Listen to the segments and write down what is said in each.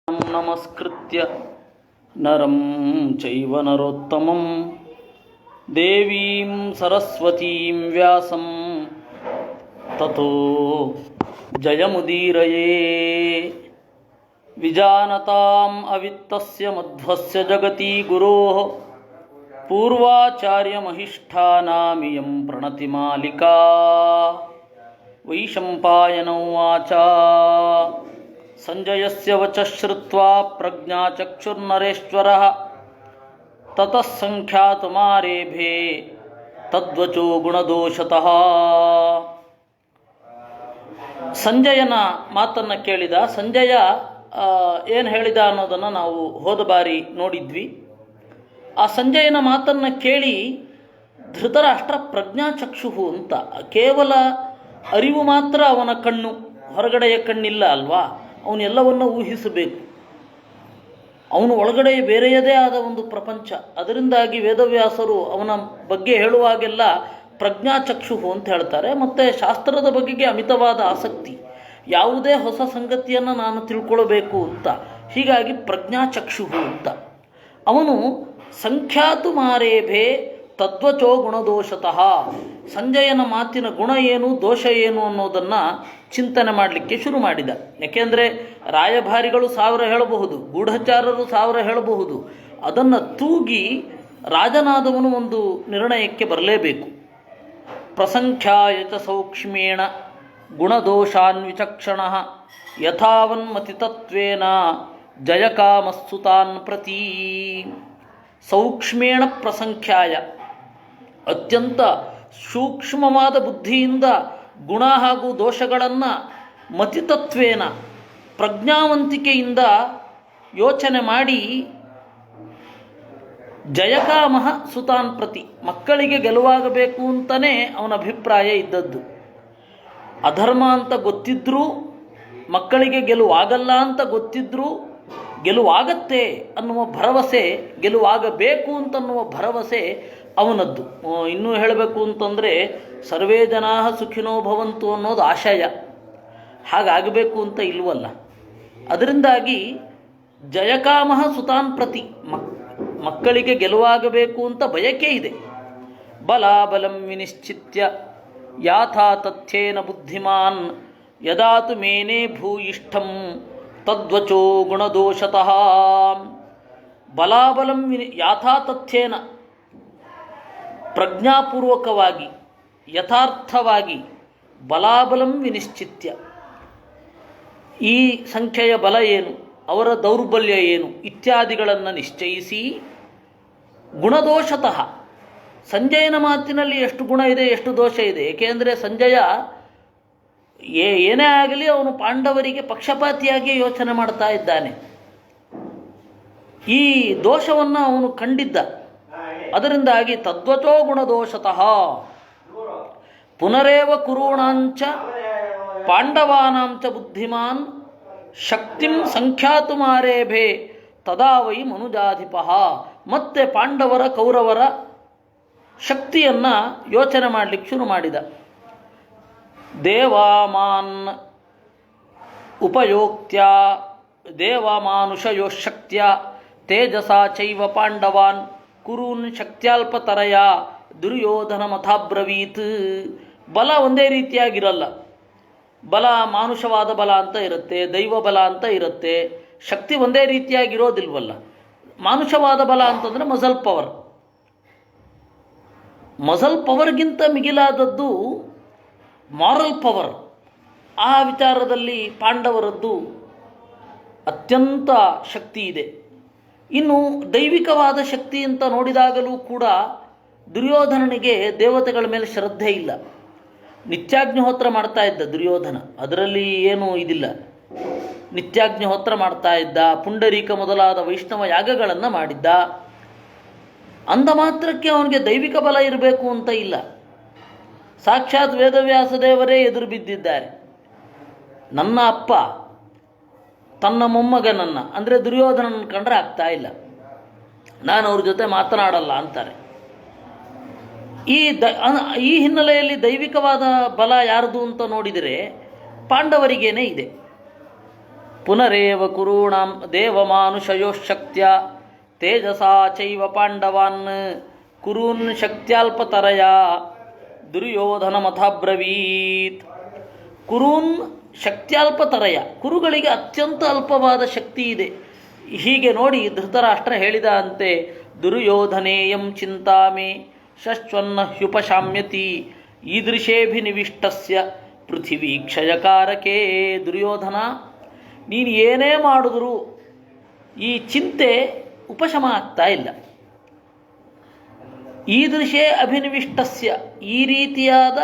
ನಮಸ್ಕೃತ್ಯ ನರಂ ಚೈವ ನರೋತ್ತಮಂ ದೇವೀಂ ಸರಸ್ವತೀಂ ವ್ಯಾಸಂ ತತೋ ಜಯಮುದೀರಯೇ. ವಿಜಾನತಾಂ ಅವಿತ್ತಸ್ಯ ಮಧ್ವಸ್ಯ ಜಗತಿ ಗುರೋಃ ಪೂರ್ವಾಚಾರ್ಯಮಹಿಷ್ಠಾನಾಮಿಯಂ ಪ್ರಣತಿಮಾಲಿಕಾ. ವೈಶಂಪಾಯನ ಉವಾಚ ಸಂಜಯಸ್ಯ ವಚಃ ಶ್ರುತ್ವಾ ಪ್ರಜ್ಞಾಚಕ್ಷುರ್ನರೇಶ್ವರಃ ತತಃ ಸಂಖ್ಯಾತುಮಾರೇಭೇ ತದ್ವಚೋ ಗುಣದೋಷತಃ. ಸಂಜಯನ ಮಾತನ್ನು ಕೇಳಿದ ಸಂಜಯ ಏನು ಹೇಳಿದ ಅನ್ನೋದನ್ನು ನಾವು ಹೋದ ಬಾರಿ ನೋಡಿದ್ವಿ. ಆ ಸಂಜಯನ ಮಾತನ್ನು ಕೇಳಿ ಧೃತರಾಷ್ಟ್ರ ಪ್ರಜ್ಞಾಚಕ್ಷು ಅಂತ, ಕೇವಲ ಅರಿವು ಮಾತ್ರ ಅವನ ಕಣ್ಣು, ಹೊರಗಡೆಯ ಕಣ್ಣಿಲ್ಲ ಅಲ್ವಾ, ಅವನೆಲ್ಲವನ್ನು ಊಹಿಸಬೇಕು. ಅವನು ಒಳಗಡೆ ಬೇರೆಯದೇ ಆದ ಒಂದು ಪ್ರಪಂಚ. ಅದರಿಂದಾಗಿ ವೇದವ್ಯಾಸರು ಅವನ ಬಗ್ಗೆ ಹೇಳುವಾಗೆಲ್ಲ ಪ್ರಜ್ಞಾಚಕ್ಷು ಅಂತ ಹೇಳ್ತಾರೆ. ಮತ್ತು ಶಾಸ್ತ್ರದ ಬಗೆಗೆ ಅಮಿತವಾದ ಆಸಕ್ತಿ, ಯಾವುದೇ ಹೊಸ ಸಂಗತಿಯನ್ನು ನಾನು ತಿಳ್ಕೊಳ್ಬೇಕು ಅಂತ. ಹೀಗಾಗಿ ಪ್ರಜ್ಞಾಚಕ್ಷು ಅಂತ. ಅವನು ಸಂಖ್ಯಾತು ಮಾರೇಭೆ ತದ್ವಚೋ ಗುಣದೋಷತಃ, ಸಂಜಯನ ಮಾತಿನ ಗುಣ ಏನು ದೋಷ ಏನು ಅನ್ನೋದನ್ನು ಚಿಂತನೆ ಮಾಡಲಿಕ್ಕೆ ಶುರು ಮಾಡಿದ. ಯಾಕೆಂದರೆ ರಾಯಭಾರಿಗಳು 1000 ಹೇಳಬಹುದು, ಗೂಢಚಾರರು 1000 ಹೇಳಬಹುದು. ಅದನ್ನು ತೂಗಿ ರಾಜನಾದವನು ಒಂದು ನಿರ್ಣಯಕ್ಕೆ ಬರಲೇಬೇಕು. ಪ್ರಸಂಖ್ಯಾಯ ಚ ಸೌಕ್ಷ್ಮೇಣ ಗುಣದೋಷಾನ್ವಿಚಕ್ಷಣ ಯಥಾವನ್ಮತಿತತ್ವೇನ ಜಯಕಾಮಸ್ಸುತಾನ್ ಪ್ರತಿ. ಸೌಕ್ಷ್ಮೇಣ ಪ್ರಸಂಖ್ಯಾಯ, ಅತ್ಯಂತ ಸೂಕ್ಷ್ಮವಾದ ಬುದ್ಧಿಯಿಂದ ಗುಣ ಹಾಗೂ ದೋಷಗಳನ್ನು ಮತಿತತ್ವೇನ, ಪ್ರಜ್ಞಾವಂತಿಕೆಯಿಂದ ಯೋಚನೆ ಮಾಡಿ ಜಯಕಾಮ ಸುತಾನ್ ಪ್ರತಿ, ಮಕ್ಕಳಿಗೆ ಗೆಲುವಾಗಬೇಕು ಅಂತಲೇ ಅವನ ಅಭಿಪ್ರಾಯ ಇದ್ದದ್ದು. ಅಧರ್ಮ ಅಂತ ಗೊತ್ತಿದ್ರೂ, ಮಕ್ಕಳಿಗೆ ಗೆಲುವಾಗಲ್ಲ ಅಂತ ಗೊತ್ತಿದ್ರೂ, ಗೆಲುವಾಗತ್ತೆ ಅನ್ನುವ ಭರವಸೆ, ಗೆಲುವಾಗಬೇಕು ಅಂತನ್ನುವ ಭರವಸೆ ಅವನದ್ದು. ಇನ್ನೂ ಹೇಳಬೇಕು ಅಂತಂದರೆ ಸರ್ವೇ ಜನಾ ಸುಖಿನೋ ಭವಂತು ಅನ್ನೋದು ಆಶಯ. ಹಾಗಾಗಬೇಕು ಅಂತ ಇಲ್ವಲ್ಲ. ಅದರಿಂದಾಗಿ ಜಯಕಾಮ ಸುತಾನ್ ಪ್ರತಿ, ಮಕ್ಕಳಿಗೆ ಗೆಲುವಾಗಬೇಕು ಅಂತ ಬಯಕೆ ಇದೆ. ಬಲಾಬಲಂ ವಿನಿಶ್ಚಿತ್ಯ ಯಾಥಾ ತಥ್ಯೇನ ಬುದ್ಧಿಮಾನ್ ಯದಾತು ಮೇನೆ ಭೂಯಿಷ್ಠಂ ತದ್ವಚೋ ಗುಣದೋಷತಃ. ಬಲಾಬಲಂ ಯಾಥಾ ತಥ್ಯೇನ, ಪ್ರಜ್ಞಾಪೂರ್ವಕವಾಗಿ ಯಥಾರ್ಥವಾಗಿ, ಬಲಾಬಲಂ ವಿನಿಶ್ಚಿತ್ಯ, ಈ ಸಂಖ್ಯೆಯ ಬಲ ಏನು, ಅವರ ದೌರ್ಬಲ್ಯ ಏನು ಇತ್ಯಾದಿಗಳನ್ನು ನಿಶ್ಚಯಿಸಿ, ಗುಣದೋಷತಃ, ಸಂಜಯನ ಮಾತಿನಲ್ಲಿ ಎಷ್ಟು ಗುಣ ಇದೆ ಎಷ್ಟು ದೋಷ ಇದೆ. ಏಕೆಂದರೆ ಸಂಜಯ ಏನೇ ಆಗಲಿ ಅವನು ಪಾಂಡವರಿಗೆ ಪಕ್ಷಪಾತಿಯಾಗಿ ಯೋಚನೆ ಮಾಡ್ತಾ ಇದ್ದಾನೆ. ಈ ದೋಷವನ್ನು ಅವನು ಕಂಡಿದ್ದ. ಅದರಿಂದಾಗಿ ತದ್ವಚೋ ಗುಣದೋಷತಃ ಪುನರೇವ ಕುರುಣಾಂಚ ಪಾಂಡವಾನಾಂಚ ಬುದ್ಧಿಮಾನ್ ಶಕ್ತಿಂ ಸಂಖ್ಯಾತು ಮಾರೇಭೆ ತದಾ ವೈ ಮನುಜಾಧಿಪಃ. ಮತ್ತೆ ಪಾಂಡವರ ಕೌರವರ ಶಕ್ತಿಯನ್ನು ಯೋಚನೆ ಮಾಡಲಿಕ್ಕೆ ಶುರು ಮಾಡಿದ. ದೇವಾಮಾನ್ ಉಪಯೋಕ್ತ್ಯ ದೇವಮಾನುಷಯೋ ಶಕ್ತ್ಯ ತೇಜಸಾ ಚೈವ ಪಾಂಡವಾನ್ ಕುರೂನ್ ಶಕ್ತ್ಯಾಲ್ಪತರಯ ದುರ್ಯೋಧನ ಮಥಾಬ್ರವೀತ್. ಬಲ ಒಂದೇ ರೀತಿಯಾಗಿರಲ್ಲ. ಬಲ ಮಾನುಷವಾದ ಬಲ ಅಂತ ಇರುತ್ತೆ, ದೈವ ಬಲ ಅಂತ ಇರುತ್ತೆ. ಶಕ್ತಿ ಒಂದೇ ರೀತಿಯಾಗಿರೋದಿಲ್ವಲ್ಲ. ಮಾನುಷವಾದ ಬಲ ಅಂತಂದರೆ ಮಸಲ್ ಪವರ್. ಮಸಲ್ ಪವರ್ಗಿಂತ ಮಿಗಿಲಾದದ್ದು ಮಾರಲ್ ಪವರ್. ಆ ವಿಚಾರದಲ್ಲಿ ಪಾಂಡವರದ್ದು ಅತ್ಯಂತ ಶಕ್ತಿ ಇದೆ. ಇನ್ನು ದೈವಿಕವಾದ ಶಕ್ತಿ ಅಂತ ನೋಡಿದಾಗಲೂ ಕೂಡ ದುರ್ಯೋಧನನಿಗೆ ದೇವತೆಗಳ ಮೇಲೆ ಶ್ರದ್ಧೆ ಇಲ್ಲ. ನಿತ್ಯಾಗ್ನಿಹೋತ್ರ ಮಾಡ್ತಾ ಇದ್ದ ದುರ್ಯೋಧನ, ಅದರಲ್ಲಿ ಏನೂ ಇದಿಲ್ಲ. ನಿತ್ಯಾಗ್ನಿಹೋತ್ರ ಮಾಡ್ತಾ ಇದ್ದ, ಪುಂಡರೀಕ ಮೊದಲಾದ ವೈಷ್ಣವ ಯಾಗಗಳನ್ನು ಮಾಡಿದ್ದ. ಅಂದ ಮಾತ್ರಕ್ಕೆ ಅವನಿಗೆ ದೈವಿಕ ಬಲ ಇರಬೇಕು ಅಂತ ಇಲ್ಲ. ಸಾಕ್ಷಾತ್ ವೇದವ್ಯಾಸ ದೇವರೇ ಎದುರು ಬಿದ್ದಿದ್ದಾರೆ. ನನ್ನ ಅಪ್ಪ ತನ್ನ ಮೊಮ್ಮಗನನ್ನು ಅಂದರೆ ದುರ್ಯೋಧನನ ಕಂಡ್ರೆ ಆಗ್ತಾ ಇಲ್ಲ, ನಾನು ಅವ್ರ ಜೊತೆ ಮಾತನಾಡಲ್ಲ ಅಂತಾರೆ. ಈ ಹಿನ್ನೆಲೆಯಲ್ಲಿ ದೈವಿಕವಾದ ಬಲ ಯಾರ್ದು ಅಂತ ನೋಡಿದರೆ ಪಾಂಡವರಿಗೇನೆ ಇದೆ. ಪುನರೇವ ಕುರುಣಾಂ ದೇವಮಾನುಷಯೋಶಕ್ತ್ಯ ತೇಜಸಾ ಚೈವ ಪಾಂಡವಾನ್ ಕುರೂನ್ ಶಕ್ತ್ಯಾಲ್ಪತರಯ ದುರ್ಯೋಧನಮಥಬ್ರವೀತ್. ಕುರೂನ್ ಶಕ್ತ್ಯಾಲ್ಪತರಯ, ಕುರುಗಳಿಗೆ ಅತ್ಯಂತ ಅಲ್ಪವಾದ ಶಕ್ತಿ ಇದೆ. ಹೀಗೆ ನೋಡಿ ಧೃತರಾಷ್ಟ್ರ ಹೇಳಿದ ಅಂತೆ, ದುರ್ಯೋಧನೇಯಂ ಚಿಂತಾಮೆ ಶಶ್ವನ್ನ ಹ್ಯುಪಶಾಮ್ಯತಿ ಈದೃಶೇಭಿನಿವಿಷ್ಟಸ್ಯ ಪೃಥಿವೀ ಕ್ಷಯಕಾರಕೇ. ದುರ್ಯೋಧನ, ನೀನು ಏನೇ ಮಾಡಿದ್ರೂ ಈ ಚಿಂತೆ ಉಪಶಮ ಆಗ್ತಾ ಇಲ್ಲ. ಈದೃಶೇ ಅಭಿನಿವಿಷ್ಟಸ್ಯ, ಈ ರೀತಿಯಾದ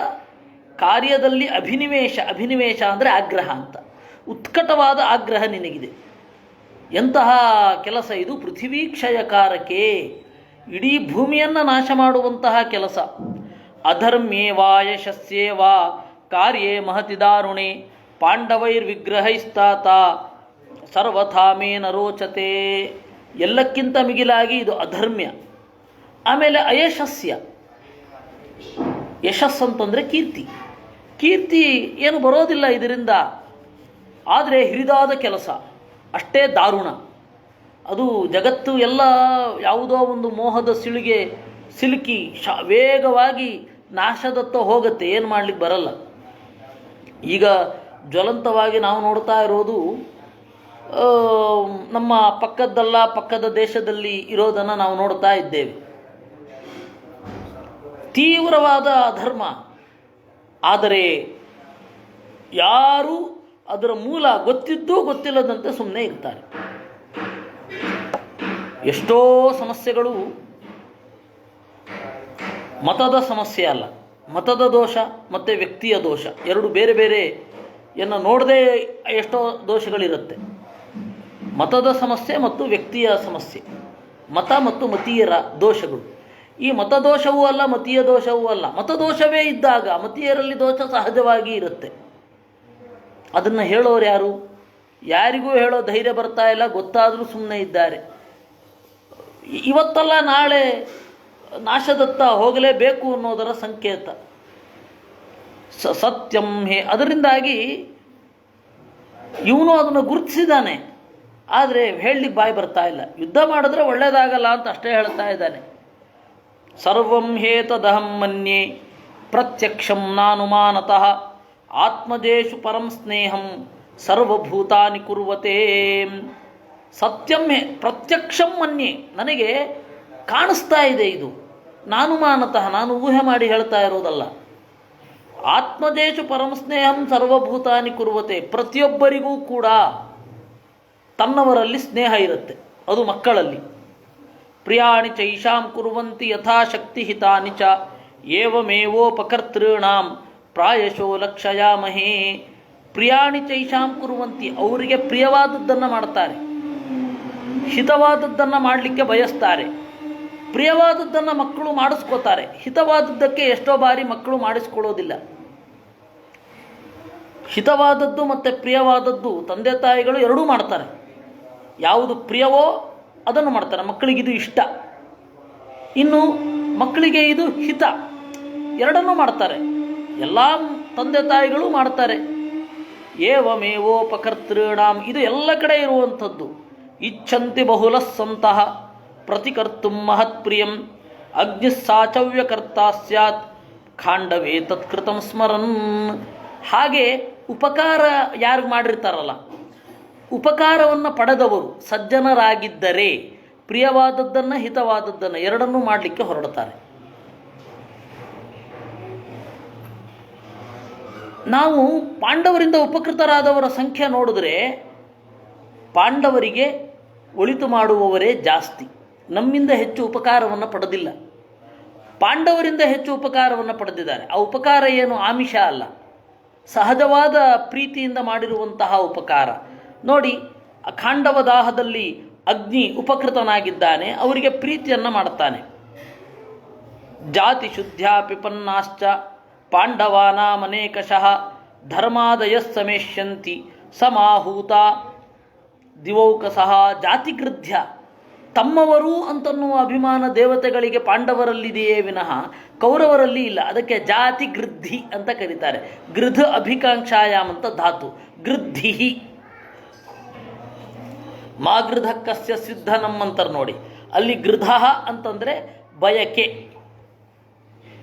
ಕಾರ್ಯದಲ್ಲಿ ಅಭಿನಿವೇಶ ಅಂದರೆ ಆಗ್ರಹ ಅಂತ, ಉತ್ಕಟವಾದ ಆಗ್ರಹ ನಿನಗಿದೆ. ಎಂತಹ ಕೆಲಸ ಇದು? ಪೃಥಿವೀ ಕ್ಷಯಕಾರಕೆ, ಇಡೀ ಭೂಮಿಯನ್ನು ನಾಶ ಮಾಡುವಂತಹ ಕೆಲಸ. ಅಧರ್ಮ್ಯೇವಾ ಯಶಸ್ಸೇವಾ ಕಾರ್ಯೇ ಮಹತಿ ದಾರುಣೆ ಪಾಂಡವೈರ್ವಿಗ್ರಹೈಸ್ತಾತ ಸರ್ವಥಾ ಮೇ ನ ರೋಚತೆ. ಎಲ್ಲಕ್ಕಿಂತ ಮಿಗಿಲಾಗಿ ಇದು ಅಧರ್ಮ್ಯ. ಆಮೇಲೆ ಅಯಶಸ್ಯ, ಯಶಸ್ಸಂತಂದರೆ ಕೀರ್ತಿ. ಕೀರ್ತಿ ಏನು ಬರೋದಿಲ್ಲ ಇದರಿಂದ, ಆದರೆ ಹಿರಿದಾದ ಕೆಲಸ ಅಷ್ಟೇ ದಾರುಣ. ಅದು ಜಗತ್ತು ಎಲ್ಲ ಯಾವುದೋ ಒಂದು ಮೋಹದ ಸಿಲುಕಿ ವೇಗವಾಗಿ ನಾಶದತ್ತ ಹೋಗುತ್ತೆ, ಏನು ಮಾಡಲಿಕ್ಕೆ ಬರಲ್ಲ. ಈಗ ಜ್ವಲಂತವಾಗಿ ನಾವು ನೋಡ್ತಾ ಇರೋದು ನಮ್ಮ ಪಕ್ಕದ ದೇಶದಲ್ಲಿ ಇರೋದನ್ನು ನಾವು ನೋಡ್ತಾ ಇದ್ದೇವೆ. ತೀವ್ರವಾದ ಅಧರ್ಮ, ಆದರೆ ಯಾರೂ ಅದರ ಮೂಲ ಗೊತ್ತಿದ್ದೂ ಗೊತ್ತಿಲ್ಲದಂತೆ ಸುಮ್ಮನೆ ಇರ್ತಾರೆ. ಎಷ್ಟೋ ಸಮಸ್ಯೆಗಳು ಮತದ ಸಮಸ್ಯೆ ಅಲ್ಲ, ಮತದ ದೋಷ ಮತ್ತು ವ್ಯಕ್ತಿಯ ದೋಷ ಎರಡು ಬೇರೆ ಬೇರೆ ಎನ್ನು ನೋಡದೆ ಎಷ್ಟೋ ದೋಷಗಳಿರುತ್ತೆ. ಮತದ ಸಮಸ್ಯೆ ಮತ್ತು ವ್ಯಕ್ತಿಯ ಸಮಸ್ಯೆ, ಮತ ಮತ್ತು ಮತೀಯರ ದೋಷಗಳು. ಈ ಮತದೋಷವೂ ಅಲ್ಲ, ಮತೀಯ ದೋಷವೂ ಅಲ್ಲ. ಮತದೋಷವೇ ಇದ್ದಾಗ ಮತೀಯರಲ್ಲಿ ದೋಷ ಸಹಜವಾಗಿ ಇರುತ್ತೆ. ಅದನ್ನು ಹೇಳೋರು ಯಾರು? ಯಾರಿಗೂ ಹೇಳೋ ಧೈರ್ಯ ಬರ್ತಾ ಇಲ್ಲ, ಗೊತ್ತಾದರೂ ಸುಮ್ಮನೆ ಇದ್ದಾರೆ. ಇವತ್ತಲ್ಲ ನಾಳೆ ನಾಶದತ್ತ ಹೋಗಲೇಬೇಕು ಅನ್ನೋದರ ಸಂಕೇತ. ಸತ್ಯಂ ಹೇ, ಅದರಿಂದಾಗಿ ಇವನು ಅದನ್ನು ಗುರುತಿಸಿದ್ದಾನೆ, ಆದರೆ ಹೇಳಲಿಕ್ಕೆ ಬಾಯಿ ಬರ್ತಾ ಇಲ್ಲ. ಯುದ್ಧ ಮಾಡಿದ್ರೆ ಒಳ್ಳೆಯದಾಗಲ್ಲ ಅಂತ ಅಷ್ಟೇ ಹೇಳ್ತಾ ಇದ್ದಾನೆ. ಸರ್ವಂ ಹೇತದಹಂ ಮನ್ಯೆ ಪ್ರತ್ಯಕ್ಷಂ ನಾನುಮಾನತಃ ಆತ್ಮಜೇಷು ಪರಂ ಸ್ನೇಹಂ ಸರ್ವಭೂತಾನಿ ಕುರ್ವತೆ. ಸತ್ಯಂ ಹೇ ಪ್ರತ್ಯಕ್ಷಂ ಮನ್ಯೆ, ನನಗೆ ಕಾಣಿಸ್ತಾ ಇದೆ ಇದು. ನಾನುಮಾನತಃ, ನಾನು ಊಹೆ ಮಾಡಿ ಹೇಳ್ತಾ ಇರೋದಲ್ಲ. ಆತ್ಮಜೇಷು ಪರಂ ಸ್ನೇಹಂ ಸರ್ವಭೂತಾನಿ ಕುರ್ವತೆ, ಪ್ರತಿಯೊಬ್ಬರಿಗೂ ಕೂಡ ತನ್ನವರಲ್ಲಿ ಸ್ನೇಹ ಇರುತ್ತೆ, ಅದು ಮಕ್ಕಳಲ್ಲಿ. ಪ್ರಿಯಾಣಿ ಚೈಷಾಂ ಕುರ್ವಂತಿ ಯಥಾಶಕ್ತಿ ಹಿತಾನಿ ಚ ಏವಮೇವೋಪಕರ್ತॄಣಾಂ ಪ್ರಾಯಶೋ ಲಕ್ಷಯಾಮಹೇ. ಪ್ರಿಯಾಣಿ ಚೈಷಾಂ ಕುರ್ವಂತಿ, ಅವರಿಗೆ ಪ್ರಿಯವಾದದ್ದನ್ನು ಮಾಡ್ತಾರೆ, ಹಿತವಾದದ್ದನ್ನು ಮಾಡಲಿಕ್ಕೆ ಬಯಸ್ತಾರೆ. ಪ್ರಿಯವಾದದ್ದನ್ನು ಮಕ್ಕಳು ಮಾಡಿಸ್ಕೋತಾರೆ, ಹಿತವಾದದ್ದಕ್ಕೆ ಎಷ್ಟೋ ಬಾರಿ ಮಕ್ಕಳು ಮಾಡಿಸ್ಕೊಳ್ಳೋದಿಲ್ಲ. ಹಿತವಾದದ್ದು ಮತ್ತು ಪ್ರಿಯವಾದದ್ದು ತಂದೆ ತಾಯಿಗಳು ಎರಡೂ ಮಾಡ್ತಾರೆ. ಯಾವುದು ಪ್ರಿಯವೋ ಅದನ್ನು ಮಾಡ್ತಾರೆ, ಮಕ್ಕಳಿಗಿದು ಇಷ್ಟ. ಇನ್ನು ಮಕ್ಕಳಿಗೆ ಇದು ಹಿತ, ಎರಡನ್ನೂ ಮಾಡ್ತಾರೆ. ಎಲ್ಲ ತಂದೆ ತಾಯಿಗಳು ಮಾಡ್ತಾರೆ. ಏವಮೇವೋಪಕರ್ತॄಣಾಂ, ಇದು ಎಲ್ಲ ಕಡೆ ಇರುವಂಥದ್ದು. ಇಚ್ಛಂತಿ ಬಹುಲಸ್ಸಂತಹ ಪ್ರತಿಕರ್ತು ಮಹತ್ಪ್ರಿಯಂ ಅಗ್ನಿಸ್ಸಾಚವ್ಯಕರ್ತಾ ಸ್ಯಾತ್ ಖಾಂಡವೇ ತತ್ಕೃತಂ ಸ್ಮರನ್. ಹಾಗೆ ಉಪಕಾರ ಯಾರು ಮಾಡಿರ್ತಾರಲ್ಲ, ಉಪಕಾರವನ್ನು ಪಡೆದವರು ಸಜ್ಜನರಾಗಿದ್ದರೆ ಪ್ರಿಯವಾದದ್ದನ್ನು ಹಿತವಾದದ್ದನ್ನು ಎರಡನ್ನೂ ಮಾಡಲಿಕ್ಕೆ ಹೊರಡ್ತಾರೆ. ನಾವು ಪಾಂಡವರಿಂದ ಉಪಕೃತರಾದವರ ಸಂಖ್ಯೆ ನೋಡಿದ್ರೆ ಪಾಂಡವರಿಗೆ ಒಳಿತು ಮಾಡುವವರೇ ಜಾಸ್ತಿ, ನಮ್ಮಿಂದ ಹೆಚ್ಚು ಉಪಕಾರವನ್ನು ಪಡೆದಿಲ್ಲ. ಪಾಂಡವರಿಂದ ಹೆಚ್ಚು ಉಪಕಾರವನ್ನು ಪಡೆದಿದ್ದಾರೆ. ಆ ಉಪಕಾರ ಏನು ಆಮಿಷ ಅಲ್ಲ, ಸಹಜವಾದ ಪ್ರೀತಿಯಿಂದ ಮಾಡಿರುವಂತಹ ಉಪಕಾರ. ನೋಡಿ, ಖಾಂಡವ ದಾಹದಲ್ಲಿ ಅಗ್ನಿ ಉಪಕೃತನಾಗಿದ್ದಾನೆ, ಅವರಿಗೆ ಪ್ರೀತಿಯನ್ನು ಮಾಡುತ್ತಾನೆ. ಜಾತಿ ಶುದ್ಧ್ಯಾಪಿಪನ್ನಾಶ್ಚ ಪಾಂಡವಾನಾಮನೇಕಶಃ ಧರ್ಮಾದಯ ಸಮೇಷ್ಯಂತಿ ಸಮಾಹೂತ ದಿವೌಕಸಃ. ಜಾತಿಗೃಧ್ಯ, ತಮ್ಮವರು ಅಂತನ್ನುವ ಅಭಿಮಾನ ದೇವತೆಗಳಿಗೆ ಪಾಂಡವರಲ್ಲಿದೆಯೇ ವಿನಃ ಕೌರವರಲ್ಲಿ ಇಲ್ಲ. ಅದಕ್ಕೆ ಜಾತಿ ಗೃದ್ಧಿ ಅಂತ ಕರೀತಾರೆ. ಗೃಧ ಅಭಿಕಾಂಕ್ಷಾಯಾಮ್ ಅಂತ ಧಾತು, ಗೃದ್ಧಿ. ಮಾ ಗೃಧ ಕಸ್ಯ ಸಿದ್ಧನಂ ಅಂತಾರೆ ನೋಡಿ. ಅಲ್ಲಿ ಗೃಧ ಅಂತಂದರೆ ಬಯಕೆ,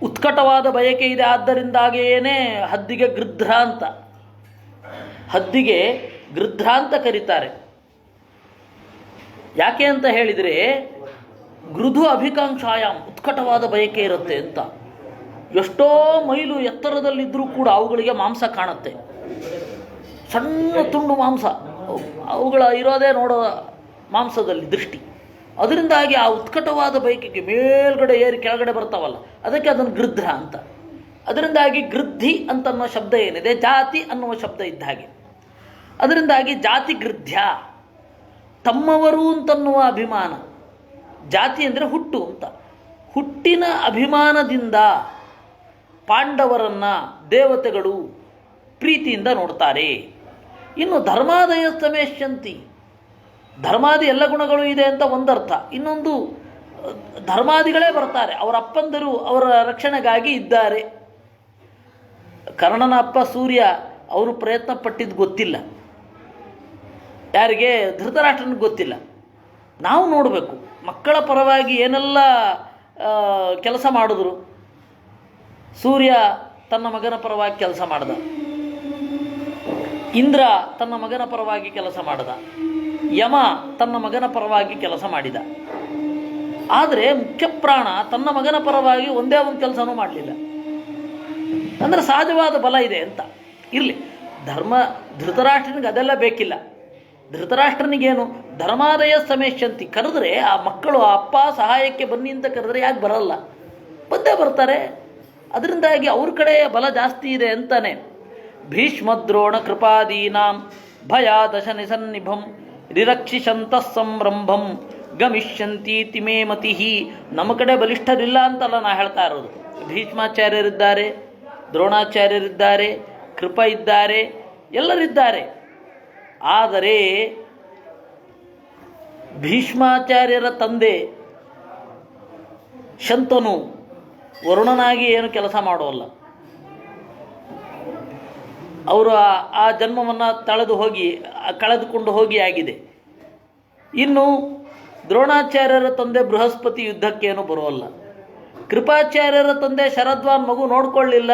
ಉತ್ಕಟವಾದ ಬಯಕೆ ಇದೆ. ಆದ್ದರಿಂದಾಗಿಯೇ ಹದ್ದಿಗೆ ಗೃಧ್ರ ಅಂತ, ಹದ್ದಿಗೆ ಗೃಧ್ರ ಅಂತ ಕರೀತಾರೆ. ಯಾಕೆ ಅಂತ ಹೇಳಿದರೆ ಗೃಧು ಅಭಿಕಾಂಕ್ಷಾಯಾಮ್, ಉತ್ಕಟವಾದ ಬಯಕೆ ಇರುತ್ತೆ ಅಂತ. ಎಷ್ಟೋ ಮೈಲು ಎತ್ತರದಲ್ಲಿದ್ದರೂ ಕೂಡ ಅವುಗಳಿಗೆ ಮಾಂಸ ಕಾಣುತ್ತೆ, ಸಣ್ಣ ತುಂಡು ಮಾಂಸ, ಅವುಗಳ ಇರೋದೇ ನೋಡೋ ಮಾಂಸದಲ್ಲಿ ದೃಷ್ಟಿ. ಅದರಿಂದಾಗಿ ಆ ಉತ್ಕಟವಾದ ಬಯಕೆಗೆ ಮೇಲ್ಗಡೆ ಏರಿ ಕೆಳಗಡೆ ಬರ್ತಾವಲ್ಲ, ಅದಕ್ಕೆ ಅದನ್ನು ಗೃಧ್ರ ಅಂತ. ಅದರಿಂದಾಗಿ ಗೃದ್ಧಿ ಅಂತನ್ನೋ ಶಬ್ದ ಏನಿದೆ ಜಾತಿ ಅನ್ನುವ ಶಬ್ದ ಇದ್ದ ಹಾಗೆ. ಅದರಿಂದಾಗಿ ಜಾತಿ ಗೃಧ್ಯ, ತಮ್ಮವರು ಅಂತನ್ನುವ ಅಭಿಮಾನ. ಜಾತಿ ಅಂದರೆ ಹುಟ್ಟು ಅಂತ. ಹುಟ್ಟಿನ ಅಭಿಮಾನದಿಂದ ಪಾಂಡವರನ್ನು ದೇವತೆಗಳು ಪ್ರೀತಿಯಿಂದ ನೋಡ್ತಾರೆ. ಇನ್ನು ಧರ್ಮಾದಯ ಸಮೇಶ್ಯಂತಿ, ಧರ್ಮಾದಿ ಎಲ್ಲ ಗುಣಗಳು ಇದೆ ಅಂತ ಒಂದರ್ಥ. ಇನ್ನೊಂದು ಧರ್ಮಾದಿಗಳೇ ಬರ್ತಾರೆ, ಅವರ ಅಪ್ಪಂದರು ಅವರ ರಕ್ಷಣೆಗಾಗಿ ಇದ್ದಾರೆ. ಕರ್ಣನ ಅಪ್ಪ ಸೂರ್ಯ ಅವರು ಪ್ರಯತ್ನ ಪಟ್ಟಿದ್ದು ಗೊತ್ತಿಲ್ಲ ಯಾರಿಗೆ, ಧೃತರಾಷ್ಟ್ರನಿಗೆ ಗೊತ್ತಿಲ್ಲ. ನಾವು ನೋಡಬೇಕು ಮಕ್ಕಳ ಪರವಾಗಿ ಏನೆಲ್ಲ ಕೆಲಸ ಮಾಡಿದ್ರು. ಸೂರ್ಯ ತನ್ನ ಮಗನ ಪರವಾಗಿ ಕೆಲಸ ಮಾಡ್ದ, ಇಂದ್ರ ತನ್ನ ಮಗನ ಪರವಾಗಿ ಕೆಲಸ ಮಾಡಿದ, ಯಮ ತನ್ನ ಮಗನ ಪರವಾಗಿ ಕೆಲಸ ಮಾಡಿದ. ಆದರೆ ಮುಖ್ಯಪ್ರಾಣ ತನ್ನ ಮಗನ ಪರವಾಗಿ ಒಂದೇ ಒಂದು ಕೆಲಸನೂ ಮಾಡಲಿಲ್ಲ. ಅಂದರೆ ಸಹಜವಾದ ಬಲ ಇದೆ ಅಂತ. ಇರಲಿ, ಧೃತರಾಷ್ಟ್ರನಿಗೆ ಅದೆಲ್ಲ ಬೇಕಿಲ್ಲ. ಧೃತರಾಷ್ಟ್ರನಿಗೇನು ಧರ್ಮಾದಯ ಸಮೇಶಂತಿ, ಕರೆದ್ರೆ ಆ ಮಕ್ಕಳು ಆ ಅಪ್ಪ ಸಹಾಯಕ್ಕೆ ಬನ್ನಿ ಅಂತ ಕರೆದ್ರೆ ಯಾಕೆ ಬರಲ್ಲ, ಬಂದೇ ಬರ್ತಾರೆ. ಅದರಿಂದಾಗಿ ಅವ್ರ ಕಡೆ ಬಲ ಜಾಸ್ತಿ ಇದೆ ಅಂತಾನೆ. ಭೀಷ್ಮದ್ರೋಣ ಕೃಪಾದೀನಾಂ ಭಯಾದಶ ನಿಸನ್ನಿಭಂ ರಿರಕ್ಷಿಷಂತ ಸಂರಂಭಂ ಗಮಿಷ್ಯಂತೀತಿ ಮೇ ಮತಿಃ. ನಮ್ಮ ಕಡೆ ಬಲಿಷ್ಠರಿಲ್ಲ ಅಂತಲ್ಲ ನಾ ಹೇಳ್ತಾ ಇರೋದು. ಭೀಷ್ಮಾಚಾರ್ಯರಿದ್ದಾರೆ, ದ್ರೋಣಾಚಾರ್ಯರಿದ್ದಾರೆ, ಕೃಪ ಇದ್ದಾರೆ, ಎಲ್ಲರಿದ್ದಾರೆ. ಆದರೆ ಭೀಷ್ಮಾಚಾರ್ಯರ ತಂದೆ ಶಂತನು ವರುಣನಾಗಿ ಏನು ಕೆಲಸ ಮಾಡೋಲ್ಲ. ಅವರು ಆ ಜನ್ಮವನ್ನು ಕಳೆದುಕೊಂಡು ಹೋಗಿ ಆಗಿದೆ. ಇನ್ನು ದ್ರೋಣಾಚಾರ್ಯರ ತಂದೆ ಬೃಹಸ್ಪತಿ ಯುದ್ಧಕ್ಕೇನು ಬರೋಲ್ಲ. ಕೃಪಾಚಾರ್ಯರ ತಂದೆ ಶರದ್ವಾನ್ ಮಗು ನೋಡ್ಕೊಳ್ಳಿಲ್ಲ.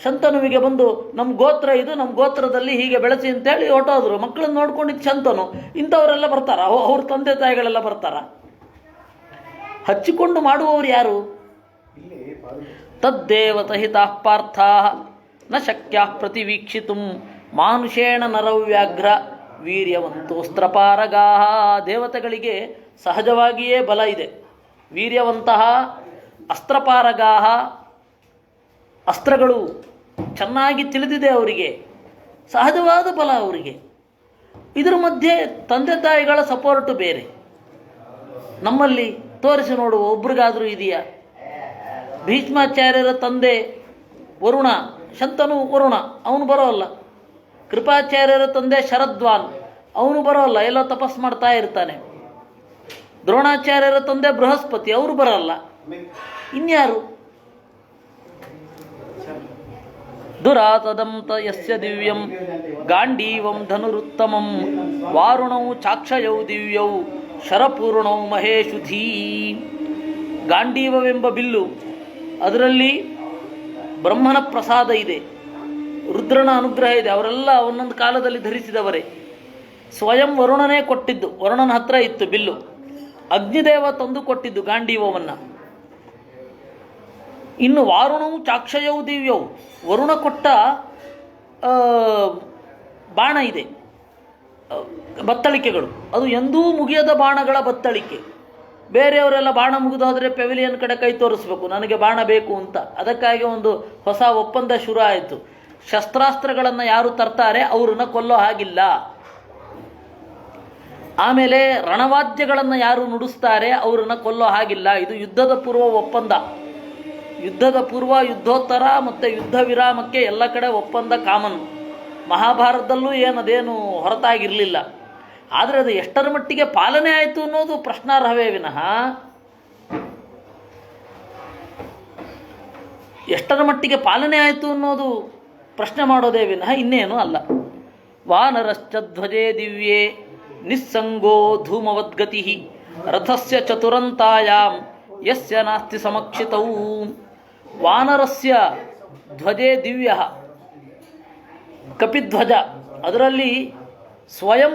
ಶಂತನುವಿಗೆ ಬಂದು ನಮ್ಮ ಗೋತ್ರ ಇದು, ನಮ್ಮ ಗೋತ್ರದಲ್ಲಿ ಹೀಗೆ ಬೆಳೆಸಿ ಅಂತೇಳಿ ಹೊಟ್ಟೋದ್ರು. ಮಕ್ಕಳನ್ನ ನೋಡ್ಕೊಂಡಿದ್ದು ಶಂತನು. ಇಂಥವರೆಲ್ಲ ಬರ್ತಾರ, ಅವ್ರ ತಂದೆ ತಾಯಿಗಳೆಲ್ಲ ಬರ್ತಾರ. ಹಚ್ಚಿಕೊಂಡು ಮಾಡುವವರು ಯಾರು? ತದ್ದೇವತಹಿತಃ ಪಾರ್ಥಾ ನ ಶಕ್ಯ ಪ್ರತಿವೀಕ್ಷಿತು ಮಾನುಷೇಣ ನರವ್ಯಾಘ್ರ ವೀರ್ಯವಂತೋಸ್ತ್ರಪಾರಗಾ. ದೇವತೆಗಳಿಗೆ ಸಹಜವಾಗಿಯೇ ಬಲ ಇದೆ. ವೀರ್ಯವಂತಹ ಅಸ್ತ್ರಪಾರಗಾ, ಅಸ್ತ್ರಗಳು ಚೆನ್ನಾಗಿ ತಿಳಿದಿದೆ ಅವರಿಗೆ, ಸಹಜವಾದ ಬಲ ಅವರಿಗೆ. ಇದರ ಮಧ್ಯೆ ತಂದೆ ತಾಯಿಗಳ ಸಪೋರ್ಟು ಬೇರೆ. ನಮ್ಮಲ್ಲಿ ತೋರಿಸಿ ನೋಡುವ ಒಬ್ರಿಗಾದರೂ ಇದೆಯಾ? ಭೀಷ್ಮಾಚಾರ್ಯರ ತಂದೆ ವರುಣ, ಶಂತನು ವರುಣ, ಅವನು ಬರೋಲ್ಲ. ಕೃಪಾಚಾರ್ಯರ ತಂದೆ ಶರದ್ವಾನ್, ಅವನು ಬರೋಲ್ಲ, ಎಲ್ಲೋ ತಪಸ್ ಮಾಡ್ತಾ ಇರ್ತಾನೆ. ದ್ರೋಣಾಚಾರ್ಯರ ತಂದೆ ಬೃಹಸ್ಪತಿ, ಅವರು ಬರೋಲ್ಲ. ಇನ್ಯಾರು? ದುರಾತದಂತ ಯಸ್ಯ ದಿವ್ಯಂ ಗಾಂಡೀವಂ ಧನುರುತ್ತಮಂ ವಾರುಣೌ ಚಾಕ್ಷಯೌ ದಿವ್ಯೌ ಶರಪೂರ್ಣೌ ಮಹೇಶುಧೀ. ಗಾಂಡೀವವೆಂಬ ಬಿಲ್ಲು, ಅದರಲ್ಲಿ ಬ್ರಹ್ಮನ ಪ್ರಸಾದ ಇದೆ, ರುದ್ರನ ಅನುಗ್ರಹ ಇದೆ. ಅವರೆಲ್ಲ ಒಂದೊಂದು ಕಾಲದಲ್ಲಿ ಧರಿಸಿದವರೇ. ಸ್ವಯಂ ವರುಣನೇ ಕೊಟ್ಟಿದ್ದು, ವರುಣನ ಹತ್ರ ಇತ್ತು ಬಿಲ್ಲು. ಅಗ್ನಿದೇವ ತಂದು ಕೊಟ್ಟಿದ್ದು ಗಾಂಡೀವವನ್ನು. ಇನ್ನು ವಾರುಣವು ಚಾಕ್ಷಯವು ದಿವ್ಯವು, ವರುಣ ಕೊಟ್ಟ ಬಾಣ ಇದೆ, ಬತ್ತಳಿಕೆಗಳು. ಅದು ಎಂದೂ ಮುಗಿಯದ ಬಾಣಗಳ ಬತ್ತಳಿಕೆ. ಬೇರೆಯವರೆಲ್ಲ ಬಾಣ ಮುಗಿದೋದ್ರೆ ಪೆವಿಲಿಯನ್ ಕಡೆ ಕೈ ತೋರಿಸ್ಬೇಕು, ನನಗೆ ಬಾಣ ಬೇಕು ಅಂತ. ಅದಕ್ಕಾಗಿ ಒಂದು ಹೊಸ ಒಪ್ಪಂದ ಶುರು ಆಯಿತು. ಶಸ್ತ್ರಾಸ್ತ್ರಗಳನ್ನು ಯಾರು ತರ್ತಾರೆ ಅವರನ್ನು ಕೊಲ್ಲೋ ಹಾಗಿಲ್ಲ. ಆಮೇಲೆ ರಣವಾದ್ಯಗಳನ್ನು ಯಾರು ನುಡಿಸ್ತಾರೆ ಅವರನ್ನು ಕೊಲ್ಲೋ ಹಾಗಿಲ್ಲ. ಇದು ಯುದ್ಧದ ಪೂರ್ವ ಒಪ್ಪಂದ. ಯುದ್ಧದ ಪೂರ್ವ, ಯುದ್ಧೋತ್ತರ ಮತ್ತು ಯುದ್ಧ ವಿರಾಮಕ್ಕೆ ಎಲ್ಲ ಕಡೆ ಒಪ್ಪಂದ ಕಾಮನ್. ಮಹಾಭಾರತದಲ್ಲೂ ಅದೇನು ಹೊರತಾಗಿರಲಿಲ್ಲ. ಆದರೆ ಅದು ಎಷ್ಟರ ಮಟ್ಟಿಗೆ ಪಾಲನೆ ಆಯಿತು ಅನ್ನೋದು ಪ್ರಶ್ನಾರ್ಹವೇ ವಿನಃ, ಎಷ್ಟರ ಮಟ್ಟಿಗೆ ಪಾಲನೆ ಆಯಿತು ಅನ್ನೋದು ಪ್ರಶ್ನೆ ಮಾಡೋದೇ ವಿನಃ ಇನ್ನೇನು ಅಲ್ಲ. ವಾನರಶ್ಚ ಧ್ವಜೇ ದಿವ್ಯೇ ನಿಸ್ಸಂಗೋ ಧೂಮವದ್ಗತಿ ರಥಸ್ಯ ಚತುರಂತಾಯಾಂ ಯಸ್ಯ ನಾಸ್ತಿ ಸಮಕ್ಷಿತೌ. ವಾನರಸ್ಯ ಧ್ವಜೇ ದಿವ್ಯ ಕಪಿಧ್ವಜ, ಅದರಲ್ಲಿ ಸ್ವಯಂ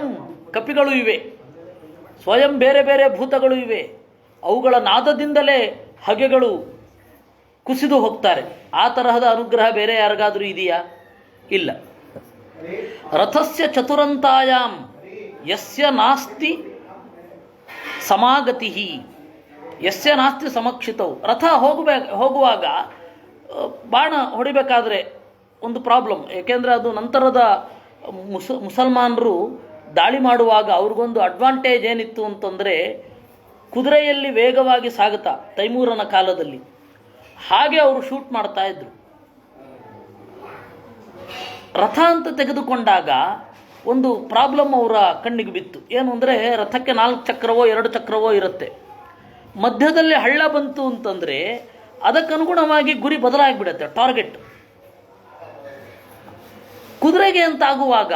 ಕಪಿಗಳು ಇವೆ, ಸ್ವಯಂ ಬೇರೆ ಬೇರೆ ಭೂತಗಳು ಇವೆ. ಅವುಗಳ ನಾದದಿಂದಲೇ ಹಗೆಗಳು ಕುಸಿದು ಹೋಗ್ತಾರೆ. ಆ ತರಹದ ಅನುಗ್ರಹ ಬೇರೆ ಯಾರಿಗಾದರೂ ಇದೆಯಾ? ಇಲ್ಲ. ರಥಸ್ಯ ಚತುರಂತಾಯಾಮ್ ಯಸ್ಯ ನಾಸ್ತಿ ಸಮಾಗತಿ ಯಸ್ಯ ನಾಸ್ತಿ ಸಮಕ್ಷಿತವು. ರಥ ಹೋಗುವಾಗ ಬಾಣ ಹೊಡಿಬೇಕಾದ್ರೆ ಒಂದು ಪ್ರಾಬ್ಲಮ್. ಏಕೆಂದರೆ ಅದು ನಂತರದ ಮುಸಲ್ಮಾನರು ದಾಳಿ ಮಾಡುವಾಗ ಅವ್ರಿಗೊಂದು ಅಡ್ವಾಂಟೇಜ್ ಏನಿತ್ತು ಅಂತಂದರೆ, ಕುದುರೆಯಲ್ಲಿ ವೇಗವಾಗಿ ಸಾಗುತ್ತಾ ತೈಮೂರನ ಕಾಲದಲ್ಲಿ ಹಾಗೆ ಅವರು ಶೂಟ್ ಮಾಡ್ತಾ ಇದ್ರು. ರಥ ಅಂತ ತೆಗೆದುಕೊಂಡಾಗ ಒಂದು ಪ್ರಾಬ್ಲಮ್ ಅವರ ಕಣ್ಣಿಗೆ ಬಿತ್ತು. ಏನು ಅಂದರೆ, ರಥಕ್ಕೆ 4 ಚಕ್ರವೋ 2 ಚಕ್ರವೋ ಇರುತ್ತೆ. ಮಧ್ಯದಲ್ಲಿ ಹಳ್ಳ ಬಂತು ಅಂತಂದರೆ ಅದಕ್ಕನುಗುಣವಾಗಿ ಗುರಿ ಬದಲಾಗಿಬಿಡುತ್ತೆ, ಟಾರ್ಗೆಟ್. ಕುದುರೆಗೆ ಅಂತಾಗುವಾಗ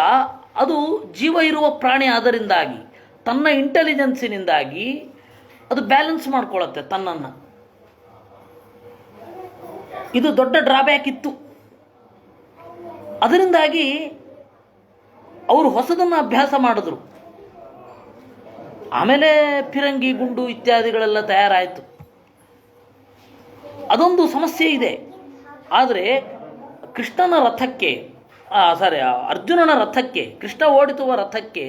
ಅದು ಜೀವ ಇರುವ ಪ್ರಾಣಿ ಆದ್ದರಿಂದಾಗಿ ತನ್ನ ಇಂಟೆಲಿಜೆನ್ಸಿನಿಂದಾಗಿ ಅದು ಬ್ಯಾಲೆನ್ಸ್ ಮಾಡ್ಕೊಳ್ಳುತ್ತೆ ತನ್ನನ್ನು. ಇದು ದೊಡ್ಡ ಡ್ರಾಬ್ಯಾಕ್ ಇತ್ತು. ಅದರಿಂದಾಗಿ ಅವರು ಹೊಸದನ್ನು ಅಭ್ಯಾಸ ಮಾಡಿದ್ರು. ಆಮೇಲೆ ಫಿರಂಗಿ ಗುಂಡು ಇತ್ಯಾದಿಗಳೆಲ್ಲ ತಯಾರಾಯಿತು. ಅದೊಂದು ಸಮಸ್ಯೆ ಇದೆ. ಆದರೆ ಕೃಷ್ಣನ ರಥಕ್ಕೆ ಅರ್ಜುನನ ರಥಕ್ಕೆ, ಕೃಷ್ಣ ಓಡಿಸುವ ರಥಕ್ಕೆ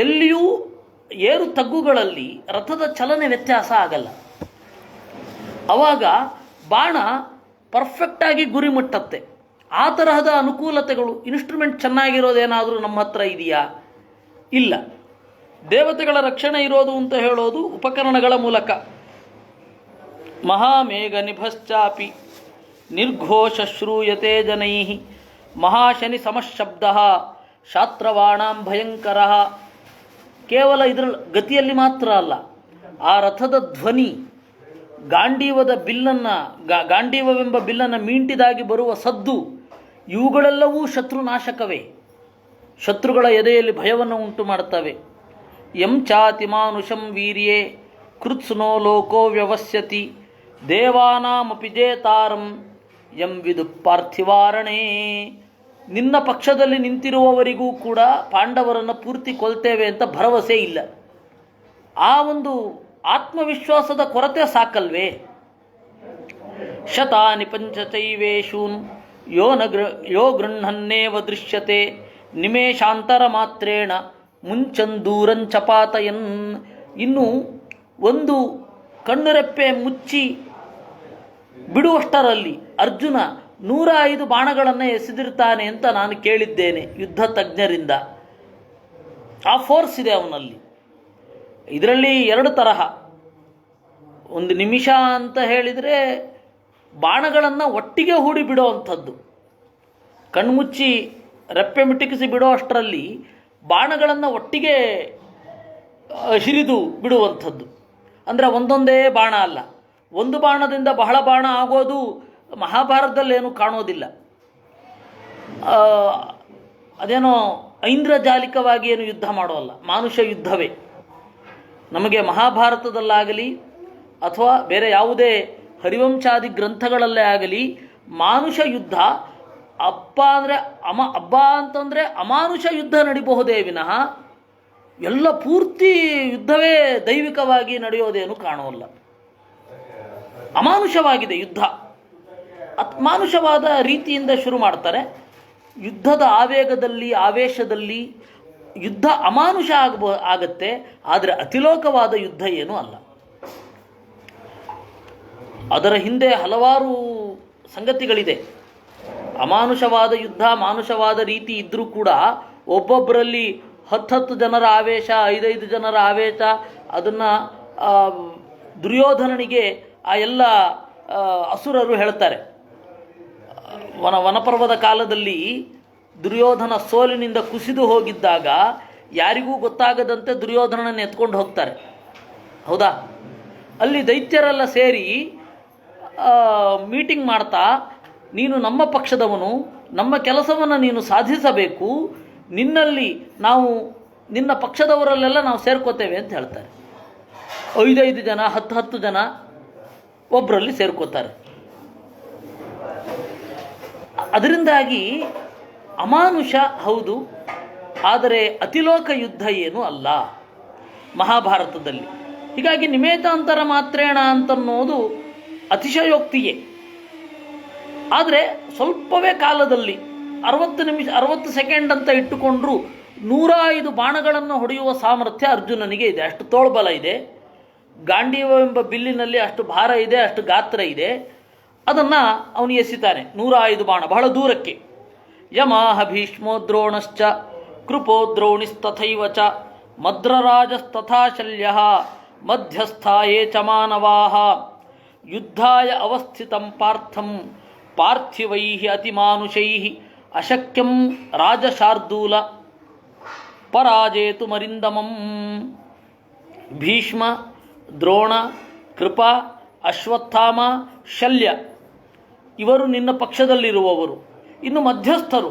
ಎಲ್ಲಿಯೂ ಏರು ತಗ್ಗುಗಳಲ್ಲಿ ರಥದ ಚಲನೆ ವ್ಯತ್ಯಾಸ ಆಗಲ್ಲ. ಆವಾಗ ಬಾಣ ಪರ್ಫೆಕ್ಟಾಗಿ ಗುರಿ ಮುಟ್ಟತ್ತೆ. ಆ ತರಹದ ಅನುಕೂಲತೆಗಳು, ಇನ್ಸ್ಟ್ರೂಮೆಂಟ್ ಚೆನ್ನಾಗಿರೋದೇನಾದರೂ ನಮ್ಮ ಹತ್ರ ಇದೆಯಾ? ಇಲ್ಲ. ದೇವತೆಗಳ ರಕ್ಷಣೆ ಇರೋದು ಅಂತ ಹೇಳೋದು ಉಪಕರಣಗಳ ಮೂಲಕ. ಮಹಾಮೇಘ ನಿಭಶ್ಚಾಪಿ ನಿರ್ಘೋಷ ಶ್ರೂಯತೆ ಜನೈ ಮಹಾಶನಿ ಸಮಶಬ್ದ ಶಾತ್ರವಾಣಾಂ ಭಯಂಕರ. ಕೇವಲ ಇದರ ಗತಿಯಲ್ಲಿ ಮಾತ್ರ ಅಲ್ಲ, ಆ ರಥದ ಧ್ವನಿ, ಗಾಂಡೀವವೆಂಬ ಬಿಲ್ಲನ್ನು ಮೀಂಟಿದಾಗಿ ಬರುವ ಸದ್ದು, ಇವುಗಳೆಲ್ಲವೂ ಶತ್ರುನಾಶಕವೇ. ಶತ್ರುಗಳ ಎದೆಯಲ್ಲಿ ಭಯವನ್ನು ಉಂಟು ಮಾಡ್ತವೆ. ಯಂ ಚಾತಿ ಮಾನುಷಂ ವೀರ್ಯೇ ಕೃತ್ಸ್ನೋ ಲೋಕೋ ವ್ಯವಸ್ಯತಿ ದೇವಾನಾಮಪಿ ಜೇತಾರಂ ಯಂ ವಿದು ಪಾರ್ಥಿವಾರಣೇ. ನಿನ್ನ ಪಕ್ಷದಲ್ಲಿ ನಿಂತಿರುವವರಿಗೂ ಕೂಡ ಪಾಂಡವರನ್ನು ಪೂರ್ತಿ ಕೊಲ್ತೇವೆ ಅಂತ ಭರವಸೆ ಇಲ್ಲ. ಆ ಒಂದು ಆತ್ಮವಿಶ್ವಾಸದ ಕೊರತೆ ಸಾಕಲ್ವೇ? ಶತಾನಿ ಪಂಚಚೈವೇಶೂನ್ ಯೋ ಗೃಹನ್ನೇವ ದೃಶ್ಯತೆ ನಿಮೇಶಾಂತರ ಮಾತ್ರೇಣ ಮುಂಚಂದೂರಂಚಪಾತಯನ್. ಇನ್ನು ಒಂದು ಕಣ್ಣುರೆಪ್ಪೆ ಮುಚ್ಚಿ ಬಿಡುವಷ್ಟರಲ್ಲಿ ಅರ್ಜುನ 105 ಬಾಣಗಳನ್ನು ಎಸೆದಿರ್ತಾನೆ ಅಂತ ನಾನು ಕೇಳಿದ್ದೇನೆ ಯುದ್ಧ ತಜ್ಞರಿಂದ. ಆ ಫೋರ್ಸ್ ಇದೆ ಅವನಲ್ಲಿ. ಇದರಲ್ಲಿ 2 ತರಹ. ಒಂದು ನಿಮಿಷ ಅಂತ ಹೇಳಿದರೆ ಬಾಣಗಳನ್ನು ಒಟ್ಟಿಗೆ ಹೂಡಿ ಬಿಡೋ ಅಂಥದ್ದು. ಕಣ್ಮುಚ್ಚಿ ರೆಪ್ಪೆ ಮಿಟುಕಿಸಿ ಬಿಡೋ ಅಷ್ಟರಲ್ಲಿ ಬಾಣಗಳನ್ನು ಒಟ್ಟಿಗೆ ಹಿರಿದು ಬಿಡುವಂಥದ್ದು. ಅಂದರೆ ಒಂದೊಂದೇ ಬಾಣ ಅಲ್ಲ, ಒಂದು ಬಾಣದಿಂದ ಬಹಳ ಬಾಣ ಆಗೋದು ಮಹಾಭಾರತದಲ್ಲೇನು ಕಾಣೋದಿಲ್ಲ. ಅದೇನೋ ಐಂದ್ರಜಾಲಿಕವಾಗಿ ಏನು ಯುದ್ಧ ಮಾಡೋಲ್ಲ, ಮಾನುಷ ಯುದ್ಧವೇ. ನಮಗೆ ಮಹಾಭಾರತದಲ್ಲಾಗಲಿ ಅಥವಾ ಬೇರೆ ಯಾವುದೇ ಹರಿವಂಶಾದಿ ಗ್ರಂಥಗಳಲ್ಲೇ ಆಗಲಿ ಮಾನುಷ ಯುದ್ಧ ಹಬ್ಬ ಅಂತಂದರೆ ಅಮಾನುಷ ಯುದ್ಧ ನಡಿಬಹುದೇ ವಿನಃ ಎಲ್ಲ ಪೂರ್ತಿ ಯುದ್ಧವೇ ದೈವಿಕವಾಗಿ ನಡೆಯೋದೇನು ಕಾಣೋಲ್ಲ. ಅಮಾನುಷವಾಗಿದೆ ಯುದ್ಧ. ಮಾನುಷವಾದ ರೀತಿಯಿಂದ ಶುರು ಮಾಡ್ತಾರೆ. ಯುದ್ಧದ ಆವೇಗದಲ್ಲಿ, ಆವೇಶದಲ್ಲಿ ಯುದ್ಧ ಅಮಾನುಷ ಆಗತ್ತೆ. ಆದರೆ ಅತಿಲೋಕವಾದ ಯುದ್ಧ ಏನೂ ಅಲ್ಲ. ಅದರ ಹಿಂದೆ ಹಲವಾರು ಸಂಗತಿಗಳಿದೆ. ಅಮಾನುಷವಾದ ಯುದ್ಧ, ಮಾನುಷವಾದ ರೀತಿ ಇದ್ದರೂ ಕೂಡ ಒಬ್ಬೊಬ್ಬರಲ್ಲಿ 10 ಜನರ ಆವೇಶ, 5 ಜನರ ಆವೇಶ. ಅದನ್ನು ದುರ್ಯೋಧನನಿಗೆ ಆ ಎಲ್ಲ ಅಸುರರು ಹೇಳ್ತಾರೆ. ವನಪರ್ವದ ಕಾಲದಲ್ಲಿ ದುರ್ಯೋಧನ ಸೋಲಿನಿಂದ ಕುಸಿದು ಹೋಗಿದ್ದಾಗ ಯಾರಿಗೂ ಗೊತ್ತಾಗದಂತೆ ದುರ್ಯೋಧನನನ್ನು ಎತ್ಕೊಂಡು ಹೋಗ್ತಾರೆ. ಹೌದಾ? ಅಲ್ಲಿ ದೈತ್ಯರೆಲ್ಲ ಸೇರಿ ಮೀಟಿಂಗ್ ಮಾಡ್ತಾ, ನೀನು ನಮ್ಮ ಪಕ್ಷದವನು, ನಮ್ಮ ಕೆಲಸವನ್ನು ನೀನು ಸಾಧಿಸಬೇಕು, ನಿನ್ನಲ್ಲಿ ನಾವು ನಿನ್ನ ಪಕ್ಷದವರಲ್ಲೆಲ್ಲ ನಾವು ಸೇರ್ಕೋತೇವೆ ಅಂತ ಹೇಳ್ತಾರೆ. 5 ಜನ 10 ಜನ ಒಬ್ಬರಲ್ಲಿ ಸೇರ್ಕೋತಾರೆ. ಅದರಿಂದಾಗಿ ಅಮಾನುಷ ಹೌದು, ಆದರೆ ಅತಿಲೋಕ ಯುದ್ಧ ಏನೂ ಅಲ್ಲ ಮಹಾಭಾರತದಲ್ಲಿ. ಹೀಗಾಗಿ ನಿಮೇತಾಂತರ ಮಾತ್ರೇಣ ಅಂತನ್ನೋದು ಅತಿಶಯೋಕ್ತಿಯೇ. ಆದರೆ ಸ್ವಲ್ಪವೇ ಕಾಲದಲ್ಲಿ 60 ಸೆಕೆಂಡ್ ಅಂತ ಇಟ್ಟುಕೊಂಡ್ರೂ 105 ಬಾಣಗಳನ್ನು ಹೊಡೆಯುವ ಸಾಮರ್ಥ್ಯ ಅರ್ಜುನನಿಗೆ ಇದೆ. ಅಷ್ಟು ತೋಳ್ಬಲ ಇದೆ. ಗಾಂಡೀವವೆಂಬ ಬಿಲ್ಲಿನಲ್ಲಿ ಅಷ್ಟು ಭಾರ ಇದೆ, ಅಷ್ಟು ಗಾತ್ರ ಇದೆ. ಅದನ್ನು ಅವನು ಎಸಿತಾನೆ 105 ಬಾಣ ಬಹಳ ದೂರಕ್ಕೆ. ಯಮಾಹ ಭೀಷ್ಮೋ ದ್ರೋಣಶ್ಚ ಕೃಪೋ ದ್ರೋಣಿಸ್ತಥೈವ ಚ ಮದ್ರರಾಜಸ್ತಥಾ ಶಲ್ಯಃ ಮಧ್ಯಸ್ಥಾಯೇ ಚ ಮಾನವಾಃ ಯುದ್ಧಾಯ ಅವಸ್ಥಿತಂ ಪಾರ್ಥಂ ಪಾರ್ಥಿವೈಃ ಅತಿಮಾನುಷೈಃ ಅಶಕ್ಯಂ ರಾಜಶಾರ್ದೂಲ ಪರಾಜೇತು ಮರಿಂದಮಂ. ಭೀಷ್ಮ, ದ್ರೋಣ, ಕೃಪ, ಅಶ್ವತ್ಥಾಮ, ಶಲ್ಯ ಇವರು ನಿನ್ನ ಪಕ್ಷದಲ್ಲಿರುವವರು. ಇನ್ನು ಮಧ್ಯಸ್ಥರು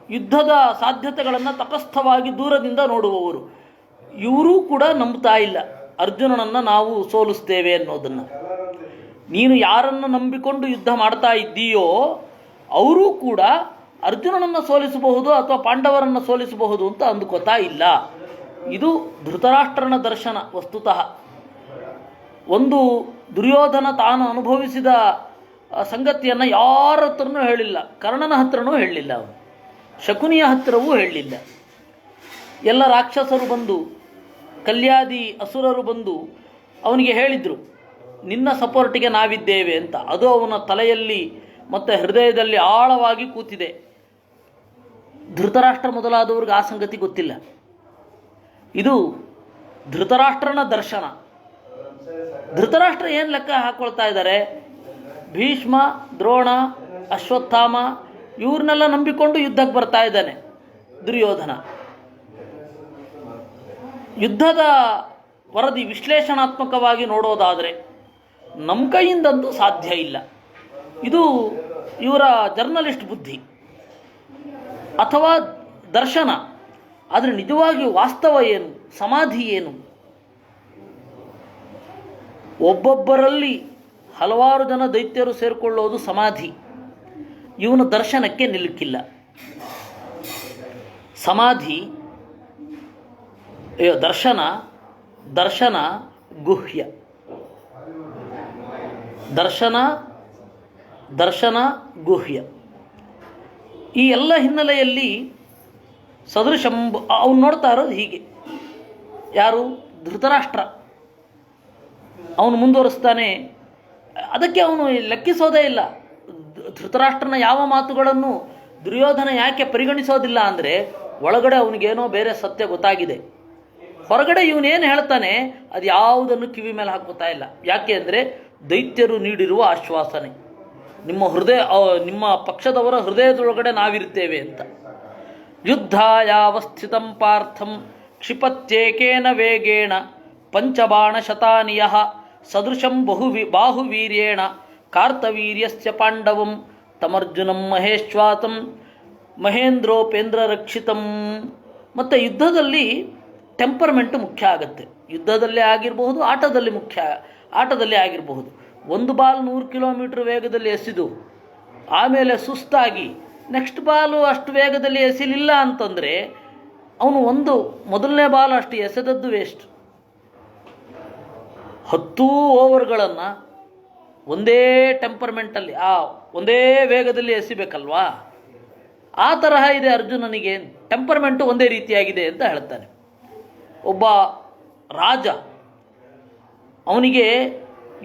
ಯುದ್ಧದ ಸಾಧ್ಯತೆಗಳನ್ನು ತಟಸ್ಥವಾಗಿ ದೂರದಿಂದ ನೋಡುವವರು. ಇವರೂ ಕೂಡ ನಂಬ್ತಾ ಇಲ್ಲ ಅರ್ಜುನನನ್ನು ನಾವು ಸೋಲಿಸ್ತೇವೆ ಅನ್ನೋದನ್ನು. ನೀನು ಯಾರನ್ನು ನಂಬಿಕೊಂಡು ಯುದ್ಧ ಮಾಡ್ತಾ ಇದ್ದೀಯೋ ಅವರೂ ಕೂಡ ಅರ್ಜುನನನ್ನು ಸೋಲಿಸಬಹುದು ಅಥವಾ ಪಾಂಡವರನ್ನು ಸೋಲಿಸಬಹುದು ಅಂತ ಅಂದುಕೋತಾ ಇಲ್ಲ. ಇದು ಧೃತರಾಷ್ಟ್ರನ ದರ್ಶನ. ವಸ್ತುತಃ ಒಂದು ದುರ್ಯೋಧನ ತಾನು ಅನುಭವಿಸಿದ ಸಂಗತಿಯನ್ನು ಯಾರ ಹತ್ರನೂ ಹೇಳಿಲ್ಲ. ಕರ್ಣನ ಹತ್ರನೂ ಹೇಳಲಿಲ್ಲ, ಅವನು ಶಕುನಿಯ ಹತ್ತಿರವೂ ಹೇಳಲಿಲ್ಲ. ಎಲ್ಲ ರಾಕ್ಷಸರು ಬಂದು, ಕಲ್ಯಾದಿ ಅಸುರರು ಬಂದು ಅವನಿಗೆ ಹೇಳಿದರು, ನಿನ್ನ ಸಪೋರ್ಟಿಗೆ ನಾವಿದ್ದೇವೆ ಅಂತ. ಅದು ಅವನ ತಲೆಯಲ್ಲಿ ಮತ್ತು ಹೃದಯದಲ್ಲಿ ಆಳವಾಗಿ ಕೂತಿದೆ. ಧೃತರಾಷ್ಟ್ರ ಮೊದಲಾದವ್ರಿಗೆ ಆ ಸಂಗತಿ ಗೊತ್ತಿಲ್ಲ. ಇದು ಧೃತರಾಷ್ಟ್ರನ ದರ್ಶನ. ಧೃತರಾಷ್ಟ್ರ ಏನು ಲೆಕ್ಕ ಹಾಕ್ಕೊಳ್ತಾ ಇದ್ದಾರೆ? ಭೀಷ್ಮ, ದ್ರೋಣ, ಅಶ್ವತ್ಥಾಮ ಇವ್ರನ್ನೆಲ್ಲ ನಂಬಿಕೊಂಡು ಯುದ್ಧಕ್ಕೆ ಬರ್ತಾ ಇದ್ದಾನೆ ದುರ್ಯೋಧನ. ಯುದ್ಧದ ವರದಿ ವಿಶ್ಲೇಷಣಾತ್ಮಕವಾಗಿ ನೋಡೋದಾದರೆ ನಮ್ಮ ಕೈಯಿಂದಂತೂ ಸಾಧ್ಯ ಇಲ್ಲ. ಇದು ಇವರ ಜರ್ನಲಿಸ್ಟ್ ಬುದ್ಧಿ ಅಥವಾ ದರ್ಶನ. ಆದರೆ ನಿಜವಾಗಿ ವಾಸ್ತವ ಏನು, ಸಮಾಧಿ ಏನು? ಒಬ್ಬೊಬ್ಬರಲ್ಲಿ ಹಲವಾರು ಜನ ದೈತ್ಯರು ಸೇರಿಕೊಳ್ಳೋದು ಸಮಾಧಿ. ಇವನ ದರ್ಶನಕ್ಕೆ ನಿಲುಕಿಲ್ಲ. ಸಮಾಧಿ ದರ್ಶನ ದರ್ಶನ ಗುಹ್ಯ. ದರ್ಶನ ಗುಹ್ಯ. ಈ ಎಲ್ಲ ಹಿನ್ನೆಲೆಯಲ್ಲಿ ಸದೃಶಂ ಅವನು ನೋಡ್ತಾ ಇರೋದು ಹೀಗೆ. ಯಾರು? ಧೃತರಾಷ್ಟ್ರ. ಅವನು ಮುಂದುವರಿಸ್ತಾನೆ. ಅದಕ್ಕೆ ಅವನು ಲೆಕ್ಕಿಸೋದೇ ಇಲ್ಲ. ಧೃತರಾಷ್ಟ್ರನ ಯಾವ ಮಾತುಗಳನ್ನು ದುರ್ಯೋಧನ ಯಾಕೆ ಪರಿಗಣಿಸೋದಿಲ್ಲ ಅಂದರೆ, ಒಳಗಡೆ ಅವನಿಗೇನೋ ಬೇರೆ ಸತ್ಯ ಗೊತ್ತಾಗಿದೆ. ಹೊರಗಡೆ ಇವನೇನು ಹೇಳ್ತಾನೆ ಅದು ಯಾವುದನ್ನು ಕಿವಿ ಮೇಲೆ ಹಾಕೋತಾ ಇಲ್ಲ. ಯಾಕೆ ಅಂದರೆ ದೈತ್ಯರು ನೀಡಿರುವ ಆಶ್ವಾಸನೆ, ನಿಮ್ಮ ಪಕ್ಷದವರ ಹೃದಯದೊಳಗಡೆ ನಾವಿರ್ತೇವೆ ಅಂತ. ಯುದ್ಧಾಯಾವಸ್ಥಿತಂ ಪಾರ್ಥಂ ಕ್ಷಿಪತ್ಯೇಕೇನ ವೇಗೇಣ ಪಂಚಬಾಣ ಶತಾನಿಯಃ ಸದೃಶಂ ಬಾಹುವೀರ್ಯೇಣ ಕಾರ್ತವೀರ್ಯಸ್ಯ ಪಾಂಡವಂ ತಮರ್ಜುನಂ ಮಹೇಶ್ವಾತಂ ಮಹೇಂದ್ರೋಪೇಂದ್ರ ರಕ್ಷಿತಂ. ಮತ್ತು ಯುದ್ಧದಲ್ಲಿ ಟೆಂಪರ್ಮೆಂಟ್ ಮುಖ್ಯ ಆಗುತ್ತೆ. ಯುದ್ಧದಲ್ಲೇ ಆಗಿರಬಹುದು, ಆಟದಲ್ಲಿ ಆಗಿರಬಹುದು. ಒಂದು ಬಾಲ್ 100 ಕಿಲೋಮೀಟರ್ ವೇಗದಲ್ಲಿ ಎಸೆದು ಆಮೇಲೆ ಸುಸ್ತಾಗಿ ನೆಕ್ಸ್ಟ್ ಬಾಲು ಅಷ್ಟು ವೇಗದಲ್ಲಿ ಎಸಿಲಿಲ್ಲ ಅಂತಂದರೆ ಅವನು ಮೊದಲನೇ ಬಾಲ್ ಅಷ್ಟು ಎಸೆದದ್ದು ವೇಸ್ಟ್. 10 ಓವರ್ಗಳನ್ನು ಒಂದೇ ಟೆಂಪರ್ಮೆಂಟಲ್ಲಿ ಒಂದೇ ವೇಗದಲ್ಲಿ ಎಸಿಬೇಕಲ್ವಾ? ಆ ತರಹ ಇದೆ ಅರ್ಜುನನಿಗೆ. ಟೆಂಪರ್ಮೆಂಟು ಒಂದೇ ರೀತಿಯಾಗಿದೆ ಅಂತ ಹೇಳ್ತಾನೆ. ಒಬ್ಬ ರಾಜ, ಅವನಿಗೆ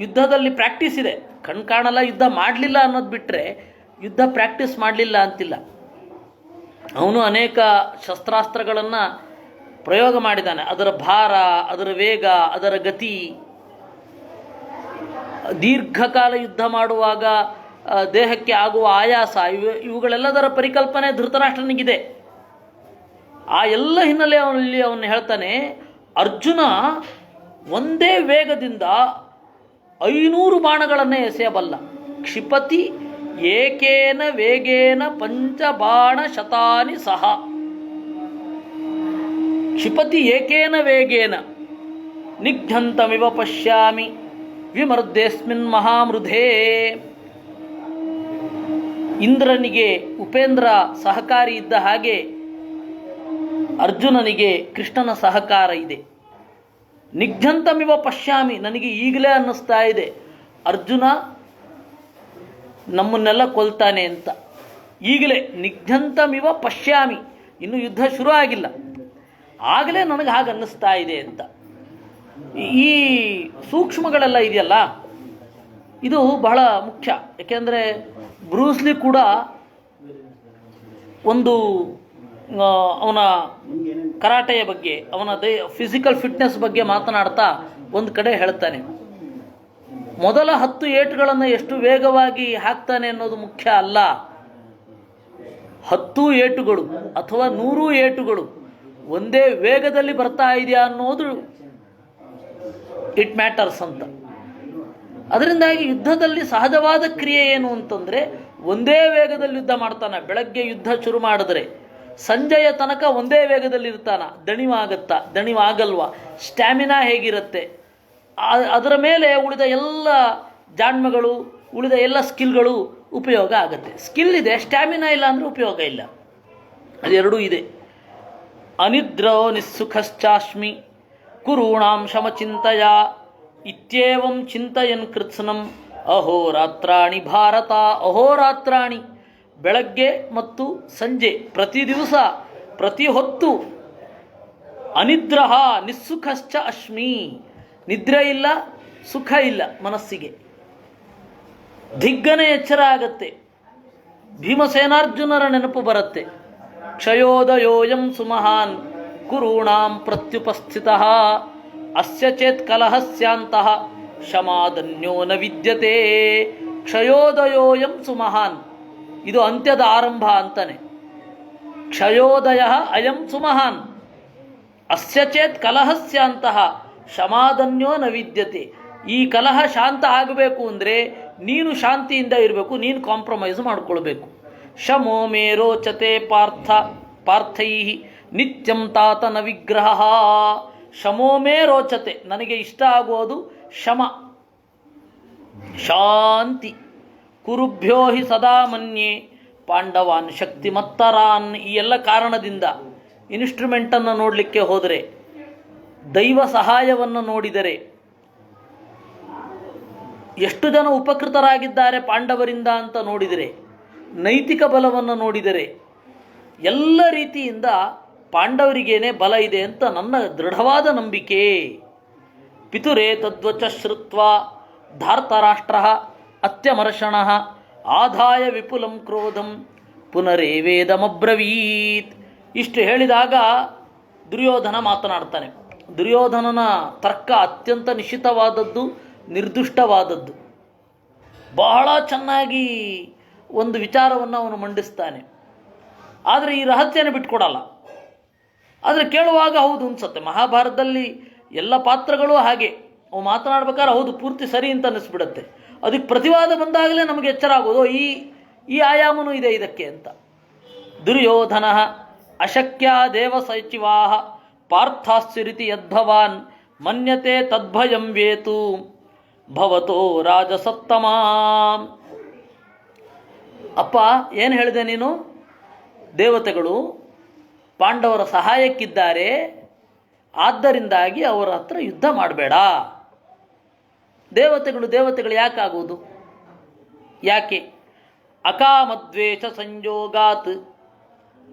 ಯುದ್ಧದಲ್ಲಿ ಪ್ರಾಕ್ಟೀಸ್ ಇದೆ. ಕಾಣಲ್ಲ ಯುದ್ಧ ಮಾಡಲಿಲ್ಲ ಅನ್ನೋದು ಬಿಟ್ಟರೆ ಯುದ್ಧ ಪ್ರಾಕ್ಟೀಸ್ ಮಾಡಲಿಲ್ಲ ಅಂತಿಲ್ಲ. ಅವನು ಅನೇಕ ಶಸ್ತ್ರಾಸ್ತ್ರಗಳನ್ನು ಪ್ರಯೋಗ ಮಾಡಿದ್ದಾನೆ. ಅದರ ಭಾರ, ಅದರ ವೇಗ, ಅದರ ಗತಿ, ದೀರ್ಘಕಾಲ ಯುದ್ಧ ಮಾಡುವಾಗ ದೇಹಕ್ಕೆ ಆಗುವ ಆಯಾಸ, ಇವುಗಳೆಲ್ಲದರ ಪರಿಕಲ್ಪನೆ ಧೃತರಾಷ್ಟ್ರನಿಗಿದೆ. ಆ ಎಲ್ಲ ಹಿನ್ನೆಲೆಯಲ್ಲಿ ಅವನು ಹೇಳ್ತಾನೆ, ಅರ್ಜುನ ಒಂದೇ ವೇಗದಿಂದ 500 ಬಾಣಗಳನ್ನು ಎಸೆಯಬಲ್ಲ. ಕ್ಷಿಪತಿ ಏಕೇನ ವೇಗೇನ ಪಂಚಬಾಣ ಶತಾನಿ ಸಹ. ಕ್ಷಿಪತಿ ಏಕೇನ ವೇಗೇನ ನಿಘ್ನಂತಮಿವ ಪಶ್ಯಾಮಿ ವಿಮರ್ದೇಸ್ಮಿನ್ ಮಹಾಮೃಧೇ. ಇಂದ್ರನಿಗೆ ಉಪೇಂದ್ರ ಸಹಕಾರಿ ಇದ್ದ ಹಾಗೆ ಅರ್ಜುನನಿಗೆ ಕೃಷ್ಣನ ಸಹಕಾರ ಇದೆ. ನಿಘ್ನಂತಮಿವ ಪಶ್ಯಾಮಿ, ನನಗೆ ಈಗಲೇ ಅನ್ನಿಸ್ತಾ ಇದೆ ಅರ್ಜುನ ನಮ್ಮನ್ನೆಲ್ಲ ಕೊಲ್ತಾನೆ ಅಂತ. ಈಗಲೇ ನಿಘ್ನಂತಮಿವ ಪಶ್ಯಾಮಿ, ಇನ್ನು ಯುದ್ಧ ಶುರು ಆಗಿಲ್ಲ, ಆಗಲೇ ನನಗೆ ಹಾಗೆ ಅನ್ನಿಸ್ತಾ ಇದೆ ಅಂತ. ಈ ಸೂಕ್ಷ್ಮಗಳೆಲ್ಲ ಇದೆಯಲ್ಲ, ಇದು ಬಹಳ ಮುಖ್ಯ. ಯಾಕೆಂದರೆ ಬ್ರೂಸ್ಲಿ ಕೂಡ ಒಂದು ಅವನ ಕರಾಟೆಯ ಬಗ್ಗೆ, ಅವನ ಫಿಸಿಕಲ್ ಫಿಟ್ನೆಸ್ ಬಗ್ಗೆ ಮಾತನಾಡ್ತಾ ಒಂದು ಕಡೆ ಹೇಳ್ತಾನೆ, ಮೊದಲ 10 ಏಟುಗಳನ್ನು ಎಷ್ಟು ವೇಗವಾಗಿ ಹಾಕ್ತಾನೆ ಅನ್ನೋದು ಮುಖ್ಯ ಅಲ್ಲ, 10 ಏಟುಗಳು ಅಥವಾ 100 ಏಟುಗಳು ಒಂದೇ ವೇಗದಲ್ಲಿ ಬರ್ತಾ ಇದೆಯಾ ಅನ್ನೋದು ಇಟ್ ಮ್ಯಾಟರ್ಸ್ ಅಂತ. ಅದರಿಂದಾಗಿ ಯುದ್ಧದಲ್ಲಿ ಸಹಜವಾದ ಕ್ರಿಯೆ ಏನು ಅಂತಂದರೆ ಒಂದೇ ವೇಗದಲ್ಲಿ ಯುದ್ಧ ಮಾಡ್ತಾನೆ. ಬೆಳಗ್ಗೆ ಯುದ್ಧ ಶುರು ಮಾಡಿದ್ರೆ ಸಂಜೆಯ ತನಕ ಒಂದೇ ವೇಗದಲ್ಲಿ ಇರ್ತಾನ. ದಣಿವಾಗತ್ತಾ, ದಣಿವಾಗಲ್ವಾ, ಸ್ಟ್ಯಾಮಿನಾ ಹೇಗಿರುತ್ತೆ, ಅದರ ಮೇಲೆ ಉಳಿದ ಎಲ್ಲ ಜಾಣ್ಮೆಗಳು, ಉಳಿದ ಎಲ್ಲ ಸ್ಕಿಲ್ಗಳು ಉಪಯೋಗ ಆಗುತ್ತೆ. ಸ್ಕಿಲ್ ಇದೆ, ಸ್ಟ್ಯಾಮಿನಾ ಇಲ್ಲ ಅಂದರೆ ಉಪಯೋಗ ಇಲ್ಲ. ಅದೆರಡೂ ಇದೆ. ಅನಿದ್ರೋ ನಿಸ್ಸುಖಶ್ಚಾಸ್ಮಿ ಕುರುಣಾಂ ಶಮಚಿಂತೆಯ ಇತ್ಯೇವಂ ಚಿಂತಯನ್ ಕೃತ್ಸ್ನಂ ಅಹೋರಾತ್ರಾಣಿ ಭಾರತ. ಅಹೋರಾತ್ರಾಣಿ, ಬೆಳಗ್ಗೆ ಮತ್ತು ಸಂಜೆ, ಪ್ರತಿ ದಿವಸ ಪ್ರತಿ ಹೊತ್ತು. ಅನಿದ್ರಃ ನಿಸ್ಸುಖಶ್ಚ ಅಶ್ಮಿ, ನಿದ್ರೆ ಇಲ್ಲ, ಸುಖ ಇಲ್ಲ ಮನಸ್ಸಿಗೆ. ದಿಗ್ಗನೆ ಎಚ್ಚರ ಆಗತ್ತೆ, ಭೀಮಸೇನಾರ್ಜುನರ ನೆನಪು ಬರುತ್ತೆ. ಕ್ಷಯೋದಯೋಯಂ ಸುಮಹಾನ್ ಕುರುಣಾಂ ಪ್ರತ್ಯುಪಸ್ಥಿತಃ ಅಸ್ಯ ಚೇತ್ ಕಲಹಸ್ಯಾಂತಃ ಶಮಾದನ್ಯೋ ನ ವಿದ್ಯತೆ. ಕ್ಷಯೋದಯೋಯಂ ಸುಮಹಾನ್, ಇದು ಅಂತ್ಯದ ಆರಂಭ ಅಂತಾನೆ. ಕ್ಷಯೋದಯ ಅಯಂ ಸುಮಹಾನ್ ಅಸ್ಯ ಚೇತ್ ಕಲಹಸ್ಯಾಂತಃ ಶಮಾದನ್ಯೋ ನ ವಿದ್ಯತೆ. ಈ ಕಲಹ ಶಾಂತ ಆಗಬೇಕು ಅಂದರೆ ನೀನು ಶಾಂತಿಯಿಂದ ಇರಬೇಕು, ನೀನು ಕಾಂಪ್ರಮೈಸ್ ಮಾಡಿಕೊಳ್ಬೇಕು. ಶಮೋ ಮೇ ರೋಚತೆ ಪಾರ್ಥೈ ನಿತ್ಯಂ ತಾತನ ವಿಗ್ರಹ. ಶಮೋ ಮೇ ರೋಚತೆ, ನನಗೆ ಇಷ್ಟ ಆಗುವುದು ಶಮ, ಶಾಂತಿ. ಕುರುಭ್ಯೋ ಹಿ ಸದಾ ಮನ್ಯೆ ಪಾಂಡವಾನ್ ಶಕ್ತಿಮತ್ತರಾನ್. ಈ ಎಲ್ಲ ಕಾರಣದಿಂದ ಇನ್ಸ್ಟ್ರುಮೆಂಟನ್ನು ನೋಡಲಿಕ್ಕೆ ಹೋದರೆ, ದೈವ ಸಹಾಯವನ್ನು ನೋಡಿದರೆ, ಎಷ್ಟು ಜನ ಉಪಕೃತರಾಗಿದ್ದಾರೆ ಪಾಂಡವರಿಂದ ಅಂತ ನೋಡಿದರೆ, ನೈತಿಕ ಬಲವನ್ನು ನೋಡಿದರೆ, ಎಲ್ಲ ರೀತಿಯಿಂದ ಪಾಂಡವರಿಗೇನೆ ಬಲ ಇದೆ ಅಂತ ನನ್ನ ದೃಢವಾದ ನಂಬಿಕೆ. ಪಿತುರೇ ತದ್ವಚ ಶ್ರುತ್ವ ಧಾರ್ತರಾಷ್ಟ್ರ ಅತ್ಯಮರ್ಷಣ ಆದಾಯ ವಿಪುಲಂ ಕ್ರೋಧಂ ಪುನರೇವೇದಮಬ್ರವೀತ್. ಇಷ್ಟು ಹೇಳಿದಾಗ ದುರ್ಯೋಧನ ಮಾತನಾಡ್ತಾನೆ. ದುರ್ಯೋಧನನ ತರ್ಕ ಅತ್ಯಂತ ನಿಶ್ಚಿತವಾದದ್ದು, ನಿರ್ದುಷ್ಟವಾದದ್ದು. ಬಹಳ ಚೆನ್ನಾಗಿ ಒಂದು ವಿಚಾರವನ್ನು ಅವನು ಮಂಡಿಸ್ತಾನೆ. ಆದರೆ ಈ ರಹಸ್ಯನ ಬಿಟ್ಕೊಡಲ್ಲ. ಆದರೆ ಕೇಳುವಾಗ ಹೌದು ಅನ್ಸುತ್ತೆ. ಮಹಾಭಾರತದಲ್ಲಿ ಎಲ್ಲ ಪಾತ್ರಗಳು ಹಾಗೆ, ಅವು ಮಾತನಾಡ್ಬೇಕಾದ್ರೆ ಹೌದು ಪೂರ್ತಿ ಸರಿ ಅಂತ ಅನ್ನಿಸ್ಬಿಡುತ್ತೆ. ಅದಕ್ಕೆ ಪ್ರತಿವಾದ ಬಂದಾಗಲೇ ನಮಗೆ ಎಚ್ಚರ ಆಗೋದು, ಈ ಆಯಾಮನೂ ಇದೆ ಇದಕ್ಕೆ ಅಂತ. ದುರ್ಯೋಧನ ಅಶಕ್ಯ ದೇವ ಸಚಿವಾ ಪಾರ್ಥಾಸ್ಯರಿತಿ ಯದ್ಭವಾನ್ ಮನ್ಯತೆ ತದ್ಭಯಂ ವೇತು ಭವತೋ ರಾಜಸತ್ತಮ. ಅಪ್ಪ, ಏನು ಹೇಳಿದೆ ನೀನು? ದೇವತೆಗಳು ಪಾಂಡವರ ಸಹಾಯಕ್ಕಿದ್ದಾರೆ, ಆದ್ದರಿಂದಾಗಿ ಅವರ ಹತ್ರ ಯುದ್ಧ ಮಾಡಬೇಡ. ದೇವತೆಗಳು ಯಾಕಾಗುವುದು? ಯಾಕೆ? ಅಕಾಮದ್ವೇಷ ಸಂಯೋಗಾತ್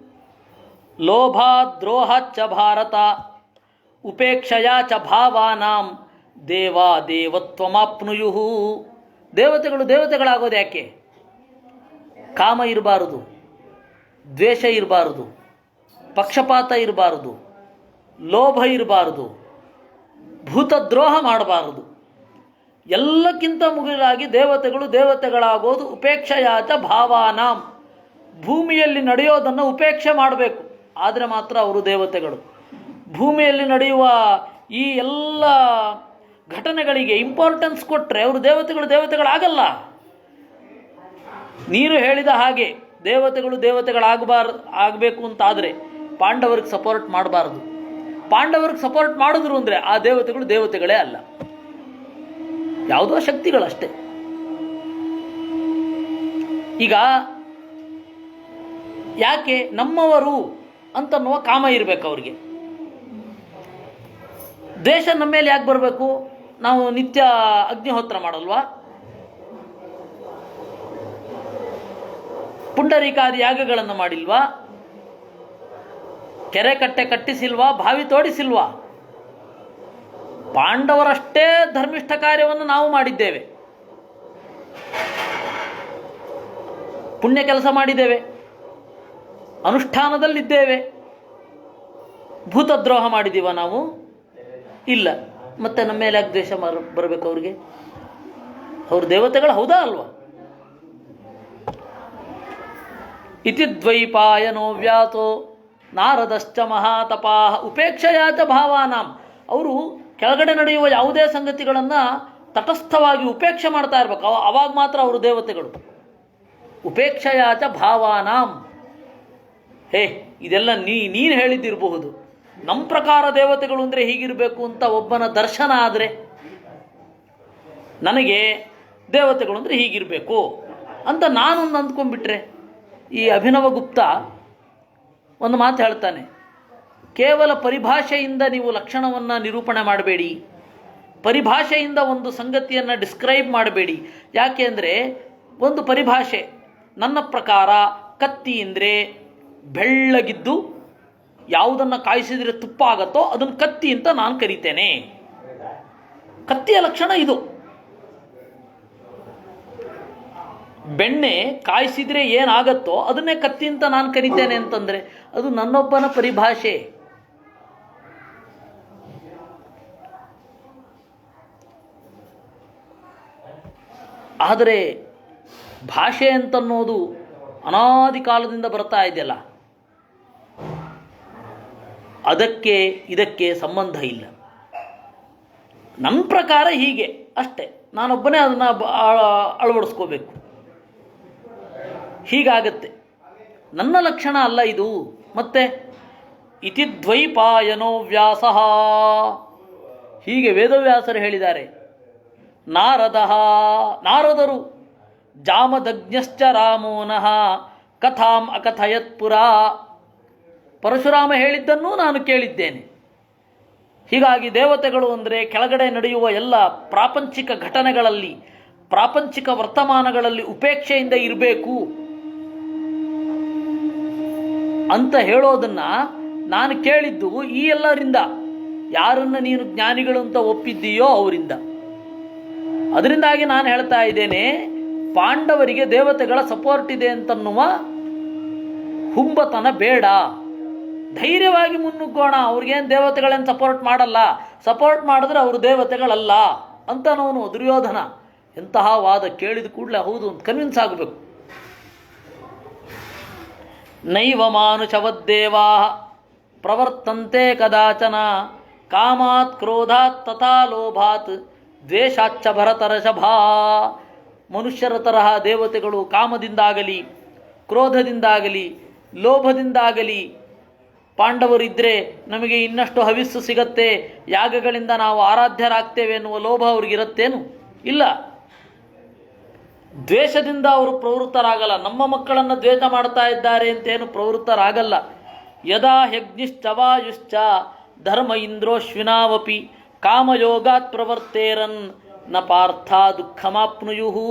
ಲೋಭಾದ್ರೋಹಾಚ್ಚ ಭಾರತ ಉಪೇಕ್ಷಯ ಚ ಭಾವಾನಾಂ ದೇವಾ ದೇವತ್ವಮಾಪ್ನುಯುಹು. ದೇವತೆಗಳಾಗೋದು ಯಾಕೆ? ಕಾಮ ಇರಬಾರದು, ದ್ವೇಷ ಇರಬಾರದು, ಪಕ್ಷಪಾತ ಇರಬಾರದು, ಲೋಭ ಇರಬಾರದು, ಭೂತದ್ರೋಹ ಮಾಡಬಾರದು. ಎಲ್ಲಕ್ಕಿಂತ ಮುಗಿಲಾಗಿ ದೇವತೆಗಳಾಗೋದು ಉಪೇಕ್ಷಯಾಚ ಭಾವಾನಾಂ. ಭೂಮಿಯಲ್ಲಿ ನಡೆಯೋದನ್ನು ಉಪೇಕ್ಷೆ ಮಾಡಬೇಕು, ಆದರೆ ಮಾತ್ರ ಅವರು ದೇವತೆಗಳು. ಭೂಮಿಯಲ್ಲಿ ನಡೆಯುವ ಈ ಎಲ್ಲ ಘಟನೆಗಳಿಗೆ ಇಂಪಾರ್ಟೆನ್ಸ್ ಕೊಟ್ಟರೆ ಅವರು ದೇವತೆಗಳಾಗಲ್ಲ. ನೀನು ಹೇಳಿದ ಹಾಗೆ ಆಗಬೇಕು ಅಂತಾದರೆ ಪಾಂಡವರಿಗೆ ಸಪೋರ್ಟ್ ಮಾಡಬಾರ್ದು. ಪಾಂಡವರಿಗೆ ಸಪೋರ್ಟ್ ಮಾಡಿದ್ರು ಅಂದರೆ ಆ ದೇವತೆಗಳು ದೇವತೆಗಳೇ ಅಲ್ಲ, ಯಾವುದೋ ಶಕ್ತಿಗಳಷ್ಟೇ. ಈಗ ಯಾಕೆ ನಮ್ಮವರು ಅಂತನ್ನುವ ಕಾಮ ಇರಬೇಕು ಅವ್ರಿಗೆ. ದ್ವೇಷ ನಮ್ಮ ಮೇಲೆ ಯಾಕೆ ಬರಬೇಕು? ನಾವು ನಿತ್ಯ ಅಗ್ನಿಹೋತ್ರ ಮಾಡಲ್ವಾ? ಪುಂಡರೀಕಾದಿ ಯಾಗಗಳನ್ನು ಮಾಡಿಲ್ವಾ? ಕೆರೆ ಕಟ್ಟೆ ಕಟ್ಟಿಸಿಲ್ವಾ? ಬಾವಿ ತೋಡಿಸಿಲ್ವಾ? ಪಾಂಡವರಷ್ಟೇ ಧರ್ಮಿಷ್ಠ ಕಾರ್ಯವನ್ನು ನಾವು ಮಾಡಿದ್ದೇವೆ, ಪುಣ್ಯ ಕೆಲಸ ಮಾಡಿದ್ದೇವೆ, ಅನುಷ್ಠಾನದಲ್ಲಿದ್ದೇವೆ. ಭೂತದ್ರೋಹ ಮಾಡಿದ್ದೀವ ನಾವು? ಇಲ್ಲ. ಮತ್ತೆ ನಮ್ಮ ಮೇಲೆ ಯಾಕೆ ದ್ವೇಷ ಬರಬೇಕು ಅವ್ರಿಗೆ? ಅವ್ರ ದೇವತೆಗಳು ಹೌದಾ ಅಲ್ವಾ? ಇತಿ ದ್ವೈಪಾಯನೋ ವ್ಯಾಸೋ ನಾರದಶ್ಚ ಮಹಾತಪಾ ಉಪೇಕ್ಷಯಾಚ ಭಾವಾನಾಂ. ಅವರು ಕೆಳಗಡೆ ನಡೆಯುವ ಯಾವುದೇ ಸಂಗತಿಗಳನ್ನು ತಟಸ್ಥವಾಗಿ ಉಪೇಕ್ಷೆ ಮಾಡ್ತಾ ಇರ್ಬೇಕು, ಅವಾಗ ಮಾತ್ರ ಅವರು ದೇವತೆಗಳು. ಉಪೇಕ್ಷಯಾಚ ಭಾವಾನಾಂ. ಹೇ, ಇದೆಲ್ಲ ನೀನು ಹೇಳಿದ್ದಿರಬಹುದು. ನಮ್ಮ ಪ್ರಕಾರ ದೇವತೆಗಳು ಅಂದರೆ ಹೀಗಿರಬೇಕು ಅಂತ ಒಬ್ಬನ ದರ್ಶನ ಆದರೆ, ನನಗೆ ದೇವತೆಗಳು ಅಂದರೆ ಹೀಗಿರಬೇಕು ಅಂತ ನಾನೊಂದು ಅಂದ್ಕೊಂಡ್ಬಿಟ್ರೆ, ಈ ಅಭಿನವ ಗುಪ್ತ ಒಂದು ಮಾತು ಹೇಳ್ತಾನೆ, ಕೇವಲ ಪರಿಭಾಷೆಯಿಂದ ನೀವು ಲಕ್ಷಣವನ್ನು ನಿರೂಪಣೆ ಮಾಡಬೇಡಿ, ಪರಿಭಾಷೆಯಿಂದ ಒಂದು ಸಂಗತಿಯನ್ನು ಡಿಸ್ಕ್ರೈಬ್ ಮಾಡಬೇಡಿ. ಯಾಕೆ ಅಂದರೆ ಒಂದು ಪರಿಭಾಷೆ, ನನ್ನ ಪ್ರಕಾರ ಕತ್ತಿ ಅಂದರೆ ಬೆಳ್ಳಗಿದ್ದು ಯಾವುದನ್ನು ಕಾಯಿಸಿದರೆ ತುಪ್ಪ ಆಗತ್ತೋ ಅದನ್ನು ಕತ್ತಿ ಅಂತ ನಾನು ಕರಿತೇನೆ. ಕತ್ತಿಯ ಲಕ್ಷಣ ಇದು. ಬೆಣ್ಣೆ ಕಾಯಿಸಿದರೆ ಏನಾಗತ್ತೋ ಅದನ್ನೇ ಕತ್ತಿ ಅಂತ ನಾನು ಕರಿತೇನೆ ಅಂತಂದರೆ ಅದು ನನ್ನೊಬ್ಬನ ಪರಿಭಾಷೆ. ಆದರೆ ಭಾಷೆ ಅಂತನ್ನೋದು ಅನಾದಿ ಕಾಲದಿಂದ ಬರ್ತಾ ಇದೆಯಲ್ಲ, ಅದಕ್ಕೆ ಇದಕ್ಕೆ ಸಂಬಂಧ ಇಲ್ಲ. ನನ್ನ ಪ್ರಕಾರ ಹೀಗೆ ಅಷ್ಟೇ, ನಾನೊಬ್ಬನೇ ಅದನ್ನು ಅಳವಡಿಸ್ಕೋಬೇಕು, ಹೀಗಾಗತ್ತೆ. ನನ್ನ ಲಕ್ಷಣ ಅಲ್ಲ ಇದು. ಮತ್ತೆ ಇತಿ ದ್ವೈಪಾಯನೋ ವ್ಯಾಸ, ಹೀಗೆ ವೇದವ್ಯಾಸರು ಹೇಳಿದ್ದಾರೆ. ನಾರದರು ಜಾಮದಗ್ನ್ಯಶ್ಚ ರಾಮೋನಃ ಕಥಾಂ ಅಕಥಯತ್ ಪುರಾ. ಪರಶುರಾಮ ಹೇಳಿದ್ದನ್ನೂ ನಾನು ಕೇಳಿದ್ದೇನೆ. ಹೀಗಾಗಿ ದೇವತೆಗಳು ಅಂದರೆ ಕೆಳಗಡೆ ನಡೆಯುವ ಎಲ್ಲ ಪ್ರಾಪಂಚಿಕ ಘಟನೆಗಳಲ್ಲಿ, ಪ್ರಾಪಂಚಿಕ ವರ್ತಮಾನಗಳಲ್ಲಿ ಉಪೇಕ್ಷೆಯಿಂದ ಇರಬೇಕು ಅಂತ ಹೇಳೋದನ್ನು ನಾನು ಕೇಳಿದ್ದು ಈ ಎಲ್ಲರಿಂದ. ಯಾರನ್ನು ನೀನು ಜ್ಞಾನಿಗಳು ಅಂತ ಒಪ್ಪಿದ್ದೀಯೋ ಅವರಿಂದ. ಅದರಿಂದಾಗಿ ನಾನು ಹೇಳ್ತಾ ಇದ್ದೇನೆ, ಪಾಂಡವರಿಗೆ ದೇವತೆಗಳ ಸಪೋರ್ಟ್ ಇದೆ ಅಂತನ್ನುವ ಹುಂಬತನ ಬೇಡ. ಧೈರ್ಯವಾಗಿ ಮುನ್ನುಗ್ಗೋಣ. ಅವ್ರಿಗೇನು ದೇವತೆಗಳೇನು ಸಪೋರ್ಟ್ ಮಾಡಲ್ಲ, ಸಪೋರ್ಟ್ ಮಾಡಿದ್ರೆ ಅವರು ದೇವತೆಗಳಲ್ಲ ಅಂತ ನಾವು ದುರ್ಯೋಧನ. ಎಂತಹ ವಾದ ಕೇಳಿದ ಕೂಡಲೇ ಹೌದು ಅಂತ ಕನ್ವಿನ್ಸ್ ಆಗಬೇಕು. ನೈವ ಮಾನುಷವದ್ದೇವಾ ಪ್ರವರ್ತಂತೆ ಕದಾಚನ ಕಾಮಾತ್ ಕ್ರೋಧಾತ್ ತಥಾ ಲೋಭಾತ್ ದ್ವೇಷಾಚ್ಚ ಭರತರಷಭಾ. ಮನುಷ್ಯರ ತರಹ ದೇವತೆಗಳು ಕಾಮದಿಂದಾಗಲಿ, ಕ್ರೋಧದಿಂದಾಗಲಿ, ಲೋಭದಿಂದಾಗಲಿ, ಪಾಂಡವರಿದ್ದರೆ ನಮಗೆ ಇನ್ನಷ್ಟು ಹವಿಸ್ಸು ಸಿಗತ್ತೆ, ಯಾಗಗಳಿಂದ ನಾವು ಆರಾಧ್ಯರಾಗ್ತೇವೆ ಎನ್ನುವ ಲೋಭ ಅವ್ರಿಗಿರುತ್ತೇನು? ಇಲ್ಲ. ದ್ವೇಷದಿಂದ ಅವರು ಪ್ರವೃತ್ತರಾಗಲ್ಲ. ನಮ್ಮ ಮಕ್ಕಳನ್ನು ದ್ವೇಷ ಮಾಡ್ತಾ ಇದ್ದಾರೆ ಅಂತೇನು ಪ್ರವೃತ್ತರಾಗಲ್ಲ. ಯದಾ ಯಜ್ಞಶ್ಚವಾಯುಶ್ಚ ಧರ್ಮ ಇಂದ್ರೋಶ್ವಿನಾವಪಿ ಕಾಮಯೋಗಾತ್ ಪ್ರವರ್ತೇರನ್ ನ ಪಾರ್ಥ ದುಃಖಮಾಪ್ನುಯುಹು.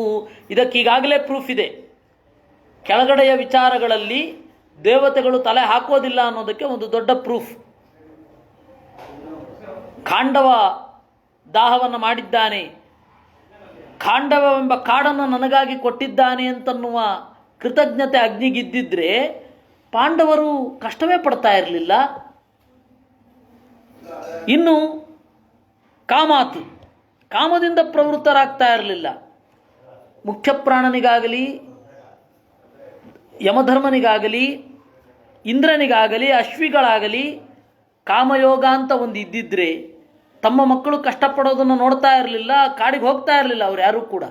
ಇದಕ್ಕೀಗಾಗಲೇ ಪ್ರೂಫ್ ಇದೆ. ಕೆಳಗಡೆಯ ವಿಚಾರಗಳಲ್ಲಿ ದೇವತೆಗಳು ತಲೆ ಹಾಕೋದಿಲ್ಲ ಅನ್ನೋದಕ್ಕೆ ಒಂದು ದೊಡ್ಡ ಪ್ರೂಫ್. ಖಾಂಡವ ದಾಹವನ್ನು ಮಾಡಿದ್ದಾನೆ, ಖಾಂಡವವೆಂಬ ಕಾಡನ್ನು ನನಗಾಗಿ ಕೊಟ್ಟಿದ್ದಾನೆ ಅಂತನ್ನುವ ಕೃತಜ್ಞತೆ ಅಗ್ನಿಗಿದ್ದಿದ್ರೆ ಪಾಂಡವರು ಕಷ್ಟವೇ ಪಡ್ತಾ ಇರಲಿಲ್ಲ. ಇನ್ನು ಕಾಮಾತು, ಕಾಮದಿಂದ ಪ್ರವೃತ್ತರಾಗ್ತಾ ಇರಲಿಲ್ಲ. ಮುಖ್ಯ ಪ್ರಾಣನಿಗಾಗಲಿ, ಯಮಧರ್ಮನಿಗಾಗಲಿ, ಇಂದ್ರನಿಗಾಗಲಿ, ಅಶ್ವಿಗಳಾಗಲಿ ಕಾಮಯೋಗ ಅಂತ ಒಂದು ಇದ್ದಿದ್ರೆ ತಮ್ಮ ಮಕ್ಕಳು ಕಷ್ಟಪಡೋದನ್ನು ನೋಡ್ತಾ ಇರಲಿಲ್ಲ, ಕಾಡಿಗೆ ಹೋಗ್ತಾ ಇರಲಿಲ್ಲ. ಅವ್ರು ಯಾರೂ ಕೂಡ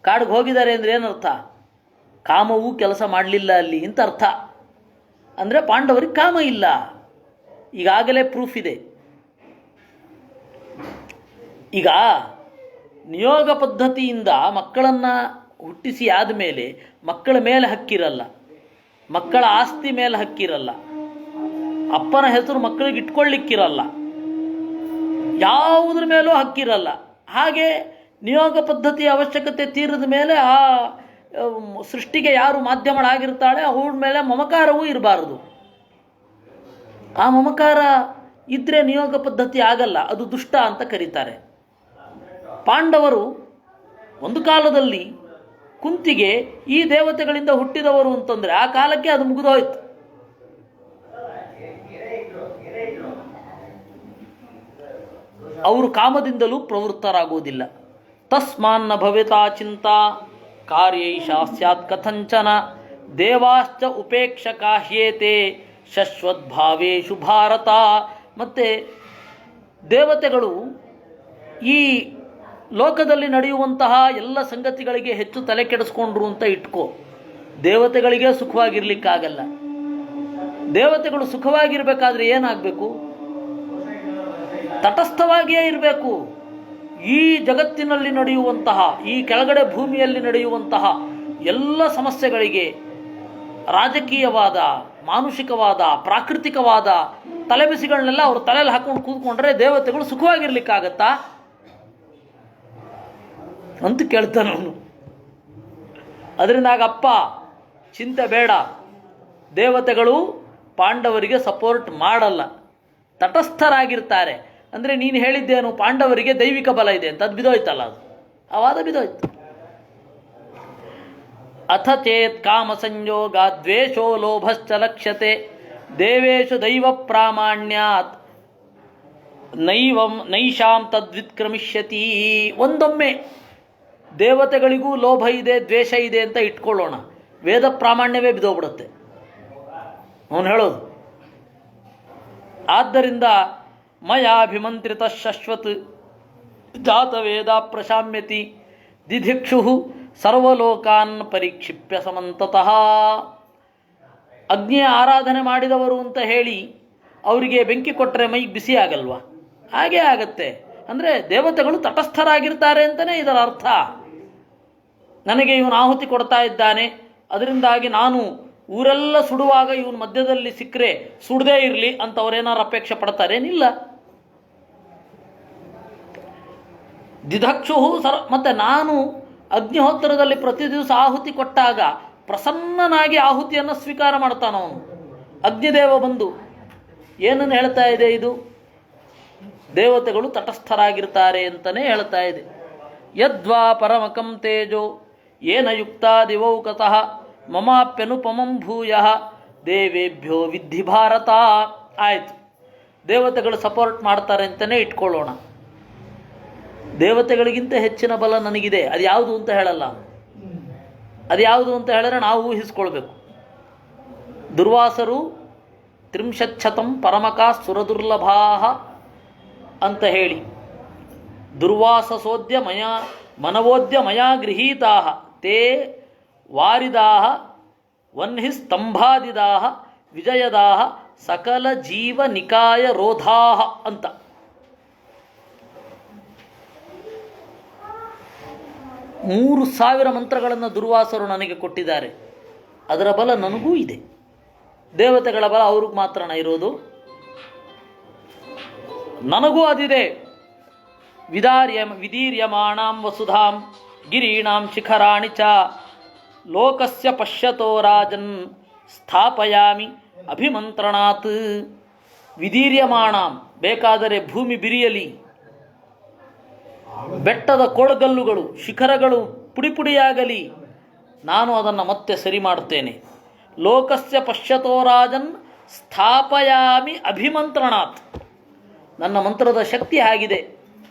ಕಾಡಿಗೆ ಹೋಗಿದ್ದಾರೆ ಅಂದರೆ ಏನರ್ಥ? ಕಾಮವೂ ಕೆಲಸ ಮಾಡಲಿಲ್ಲ ಅಲ್ಲಿ ಅಂತ ಅರ್ಥ. ಅಂದರೆ ಪಾಂಡವರಿಗೆ ಕಾಮ ಇಲ್ಲ. ಈಗಾಗಲೇ ಪ್ರೂಫ್ ಇದೆ. ಈಗ ನಿಯೋಗ ಪದ್ಧತಿಯಿಂದ ಮಕ್ಕಳನ್ನು ಹುಟ್ಟಿಸಿ ಆದಮೇಲೆ ಮಕ್ಕಳ ಮೇಲೆ ಹಕ್ಕಿರಲ್ಲ, ಮಕ್ಕಳ ಆಸ್ತಿ ಮೇಲೆ ಹಕ್ಕಿರಲ್ಲ, ಅಪ್ಪನ ಹೆಸರು ಮಕ್ಕಳಿಗೆ ಇಟ್ಕೊಳ್ಳಿಕ್ಕಿರಲ್ಲ, ಯಾವುದ್ರ ಮೇಲೂ ಹಕ್ಕಿರಲ್ಲ. ಹಾಗೆ ನಿಯೋಗ ಪದ್ಧತಿಯ ಅವಶ್ಯಕತೆ ತೀರಿದ ಮೇಲೆ ಆ ಸೃಷ್ಟಿಗೆ ಯಾರು ಮಾಧ್ಯಮಳಾಗಿರ್ತಾಳೆ ಅವಳ ಮೇಲೆ ಮಮಕಾರವೂ ಇರಬಾರದು. ಆ ಮಮಕಾರ ಇದ್ದರೆ ನಿಯೋಗ ಪದ್ಧತಿ ಆಗಲ್ಲ, ಅದು ದುಷ್ಟ ಅಂತ ಕರೀತಾರೆ. ಪಾಂಡವರು ಒಂದು ಕಾಲದಲ್ಲಿ ಕುಂತಿಗೆ ಈ ದೇವತೆಗಳಿಂದ ಹುಟ್ಟಿದವರು ಅಂತಂದರೆ ಆ ಕಾಲಕ್ಕೆ ಅದು ಮುಗಿದೋಯ್ತು. ಅವರು ಕಾಮದಿಂದಲೂ ಪ್ರವೃತ್ತರಾಗುವುದಿಲ್ಲ. ತಸ್ಮಾನ್ನ ಭವಿತಾ ಚಿಂತಾ ಕಾರ್ಯೈಷಾ ಸ್ಯಾತ್ ಕಥಂಚನ ದೇವಾಶ್ಚ ಉಪೇಕ್ಷಕಾಹ್ಯೇತೆ ಶಶ್ವದ್ಭಾವೇಶು ಭಾರತ. ಮತ್ತು ದೇವತೆಗಳು ಈ ಲೋಕದಲ್ಲಿ ನಡೆಯುವಂತಹ ಎಲ್ಲ ಸಂಗತಿಗಳಿಗೆ ಹೆಚ್ಚು ತಲೆ ಕೆಡಿಸ್ಕೊಂಡ್ರು ಅಂತ ಇಟ್ಕೋ. ದೇವತೆಗಳಿಗೆ ಸುಖವಾಗಿರ್ಲಿಕ್ಕಾಗಲ್ಲ. ದೇವತೆಗಳು ಸುಖವಾಗಿರಬೇಕಾದ್ರೆ ಏನಾಗಬೇಕು? ತಟಸ್ಥವಾಗಿಯೇ ಇರಬೇಕು. ಈ ಜಗತ್ತಿನಲ್ಲಿ ನಡೆಯುವಂತಹ, ಈ ಕೆಳಗಡೆ ಭೂಮಿಯಲ್ಲಿ ನಡೆಯುವಂತಹ ಎಲ್ಲ ಸಮಸ್ಯೆಗಳಿಗೆ ರಾಜಕೀಯವಾದ, ಮಾನುಷಿಕವಾದ, ಪ್ರಾಕೃತಿಕವಾದ ತಲೆಬಿಸಿಗಳನ್ನೆಲ್ಲ ಅವರು ತಲೆಯಲ್ಲಿ ಹಾಕೊಂಡು ಕೂತ್ಕೊಂಡ್ರೆ ದೇವತೆಗಳು ಸುಖವಾಗಿರ್ಲಿಕ್ಕಾಗತ್ತಾ ಅಂತ ಕೇಳ್ತಾನೆ ಅವನು. ಅದರಿಂದಾಗ ಅಪ್ಪ ಚಿಂತೆ ಬೇಡ, ದೇವತೆಗಳು ಪಾಂಡವರಿಗೆ ಸಪೋರ್ಟ್ ಮಾಡಲ್ಲ, ತಟಸ್ಥರಾಗಿರ್ತಾರೆ. ಅಂದರೆ ನೀನು ಹೇಳಿದ್ದೇನು, ಪಾಂಡವರಿಗೆ ದೈವಿಕ ಬಲ ಇದೆ ಅಂತ, ಅದು ಬಿದೋಯ್ತಲ್ಲ, ಅದು ಆ ವಾದ ಬಿದೋಯ್ತು. ಅಥ ಚೇತ್ ಕಾಮ ಸಂಯೋಗ ದ್ವೇಷೋ ಲೋಭಶ್ಚ ಲಕ್ಷ್ಯತೆ ದೇವೇಶು ದೈವ ಪ್ರಾಮಾಣ್ಯಾತ್ ನೈಷಾಂ ತದ್ವಿತ್ಕ್ರಮಿಷ್ಯತಿ. ಒಂದೊಮ್ಮೆ ದೇವತೆಗಳಿಗೂ ಲೋಭ ಇದೆ, ದ್ವೇಷ ಇದೆ ಅಂತ ಇಟ್ಕೊಳ್ಳೋಣ, ವೇದ ಪ್ರಾಮಾಣ್ಯವೇ ಬಿದೋಗ್ಬಿಡುತ್ತೆ ಅವನು ಹೇಳೋದು. ಆದ್ದರಿಂದ ಮಯಾಭಿಮಂತ್ರಿತ ಶಶ್ವತ್ ಜಾತವೇದ ಪ್ರಶಾಮ್ಯತಿ ದಿಧಿಕ್ಷು ಸರ್ವಲೋಕಾನ್ ಪರೀಕ್ಷಿಪ್ಯ ಸಮಂತತಃ. ಅಗ್ನಿಯ ಆರಾಧನೆ ಮಾಡಿದವರು ಅಂತ ಹೇಳಿ ಅವರಿಗೆ ಬೆಂಕಿ ಕೊಟ್ಟರೆ ಮೈಗೆ ಬಿಸಿ ಆಗಲ್ವಾ? ಹಾಗೇ ಆಗತ್ತೆ. ಅಂದರೆ ದೇವತೆಗಳು ತಟಸ್ಥರಾಗಿರ್ತಾರೆ ಅಂತಲೇ ಇದರ ಅರ್ಥ. ನನಗೆ ಇವನು ಆಹುತಿ ಕೊಡ್ತಾ ಇದ್ದಾನೆ, ಅದರಿಂದಾಗಿ ನಾನು ಊರೆಲ್ಲ ಸುಡುವಾಗ ಇವನು ಮಧ್ಯದಲ್ಲಿ ಸಿಕ್ಕರೆ ಸುಡದೇ ಇರಲಿ ಅಂತ ಅವರೇನಾರು ಅಪೇಕ್ಷೆ ಪಡ್ತಾರೇನಿಲ್ಲ. ದಿಧಕ್ಷು ಮತ್ತು ನಾನು ಅಗ್ನಿಹೋತ್ರದಲ್ಲಿ ಪ್ರತಿ ದಿವಸ ಆಹುತಿ ಕೊಟ್ಟಾಗ ಪ್ರಸನ್ನನಾಗಿ ಆಹುತಿಯನ್ನು ಸ್ವೀಕಾರ ಮಾಡ್ತಾನವನು. ಅಗ್ನಿದೇವ ಬಂದು ಏನನ್ನು ಹೇಳ್ತಾ ಇದೆ ಇದು? ದೇವತೆಗಳು ತಟಸ್ಥರಾಗಿರ್ತಾರೆ ಅಂತಲೇ ಹೇಳ್ತಾ ಇದೆ. ಯದ್ವಾ ಪರಮಕಂ ತೇಜೋ ಏನ ಯುಕ್ತ ದಿವೌಕತಃ ಮಮಾಪ್ಯನುಪಮಂ ಭೂಯ ದೇವೇಭ್ಯೋ ವಿದ್ಧಿ ಭಾರತ. ಆಯಿತು, ದೇವತೆಗಳು ಸಪೋರ್ಟ್ ಮಾಡ್ತಾರೆ ಅಂತಲೇ ಇಟ್ಕೊಳ್ಳೋಣ. ದೇವತೆಗಳಿಗಿಂತ ಹೆಚ್ಚಿನ ಬಲ ನನಗಿದೆ, ಅದು ಯಾವುದು ಅಂತ ಹೇಳಲ್ಲ. ಅದು ಯಾವುದು ಅಂತ ಹೇಳಿದ್ರೆ ನಾವು ಊಹಿಸ್ಕೊಳ್ಬೇಕು. ದುರ್ವಾಸರು ತ್ರಿಂಶತಂ ಪರಮಕಾ ಸುರದುರ್ಲಭಾ ಅಂತ ಹೇಳಿ, ದುರ್ವಾಸಸೋದ್ಯ ಮಯಾ ಮನವೋದ್ಯ ಮಯಾ ಗೃಹೀತಾ ತೇ ವಾರಿದಾ ವನ್ಹಿ ಸ್ತಂಭಾದಿದಾ ವಿಜಯದಾ ಸಕಲ ಜೀವ ನಿಕಾಯ ರೋಧಾ ಅಂತ. ಮೂರು 1000 ಮಂತ್ರಗಳನ್ನು ದುರ್ವಾಸರು ನನಗೆ ಕೊಟ್ಟಿದ್ದಾರೆ. ಅದರ ಬಲ ನನಗೂ ಇದೆ. ದೇವತೆಗಳ ಬಲ ಅವ್ರಿಗೆ ಮಾತ್ರನ ಇರೋದು? ನನಗೂ ಅದಿದೆ. ವಿದೀರ್ಯಮಾಣಾಂ ವಸುಧಾಂ ಗಿರೀಣಾಂ ಶಿಖರಾಣಿ ಚ ಲೋಕಸ್ಯ ಪಶ್ಯತೋ ರಾಜನ್ ಸ್ಥಾಪಯಾಮಿ ಅಭಿಮಂತ್ರಣಾತ್. ವಿದೀರ್ಯಮಾಣಾಂ, ಬೇಕಾದರೆ ಭೂಮಿ ಬಿರಿಯಲಿ, ಬೆಟ್ಟದ ಕೊಳಗಲ್ಲುಗಳು, ಶಿಖರಗಳು ಪುಡಿಪುಡಿಯಾಗಲಿ, ನಾನು ಅದನ್ನು ಮತ್ತೆ ಸರಿ ಮಾಡುತ್ತೇನೆ. ಲೋಕಸ್ಯ ಪಶ್ಯತೋ ರಾಜನ್ ಸ್ಥಾಪಯಾಮಿ ಅಭಿಮಂತ್ರಣಾತ್. ನನ್ನ ಮಂತ್ರದ ಶಕ್ತಿ ಆಗಿದೆ.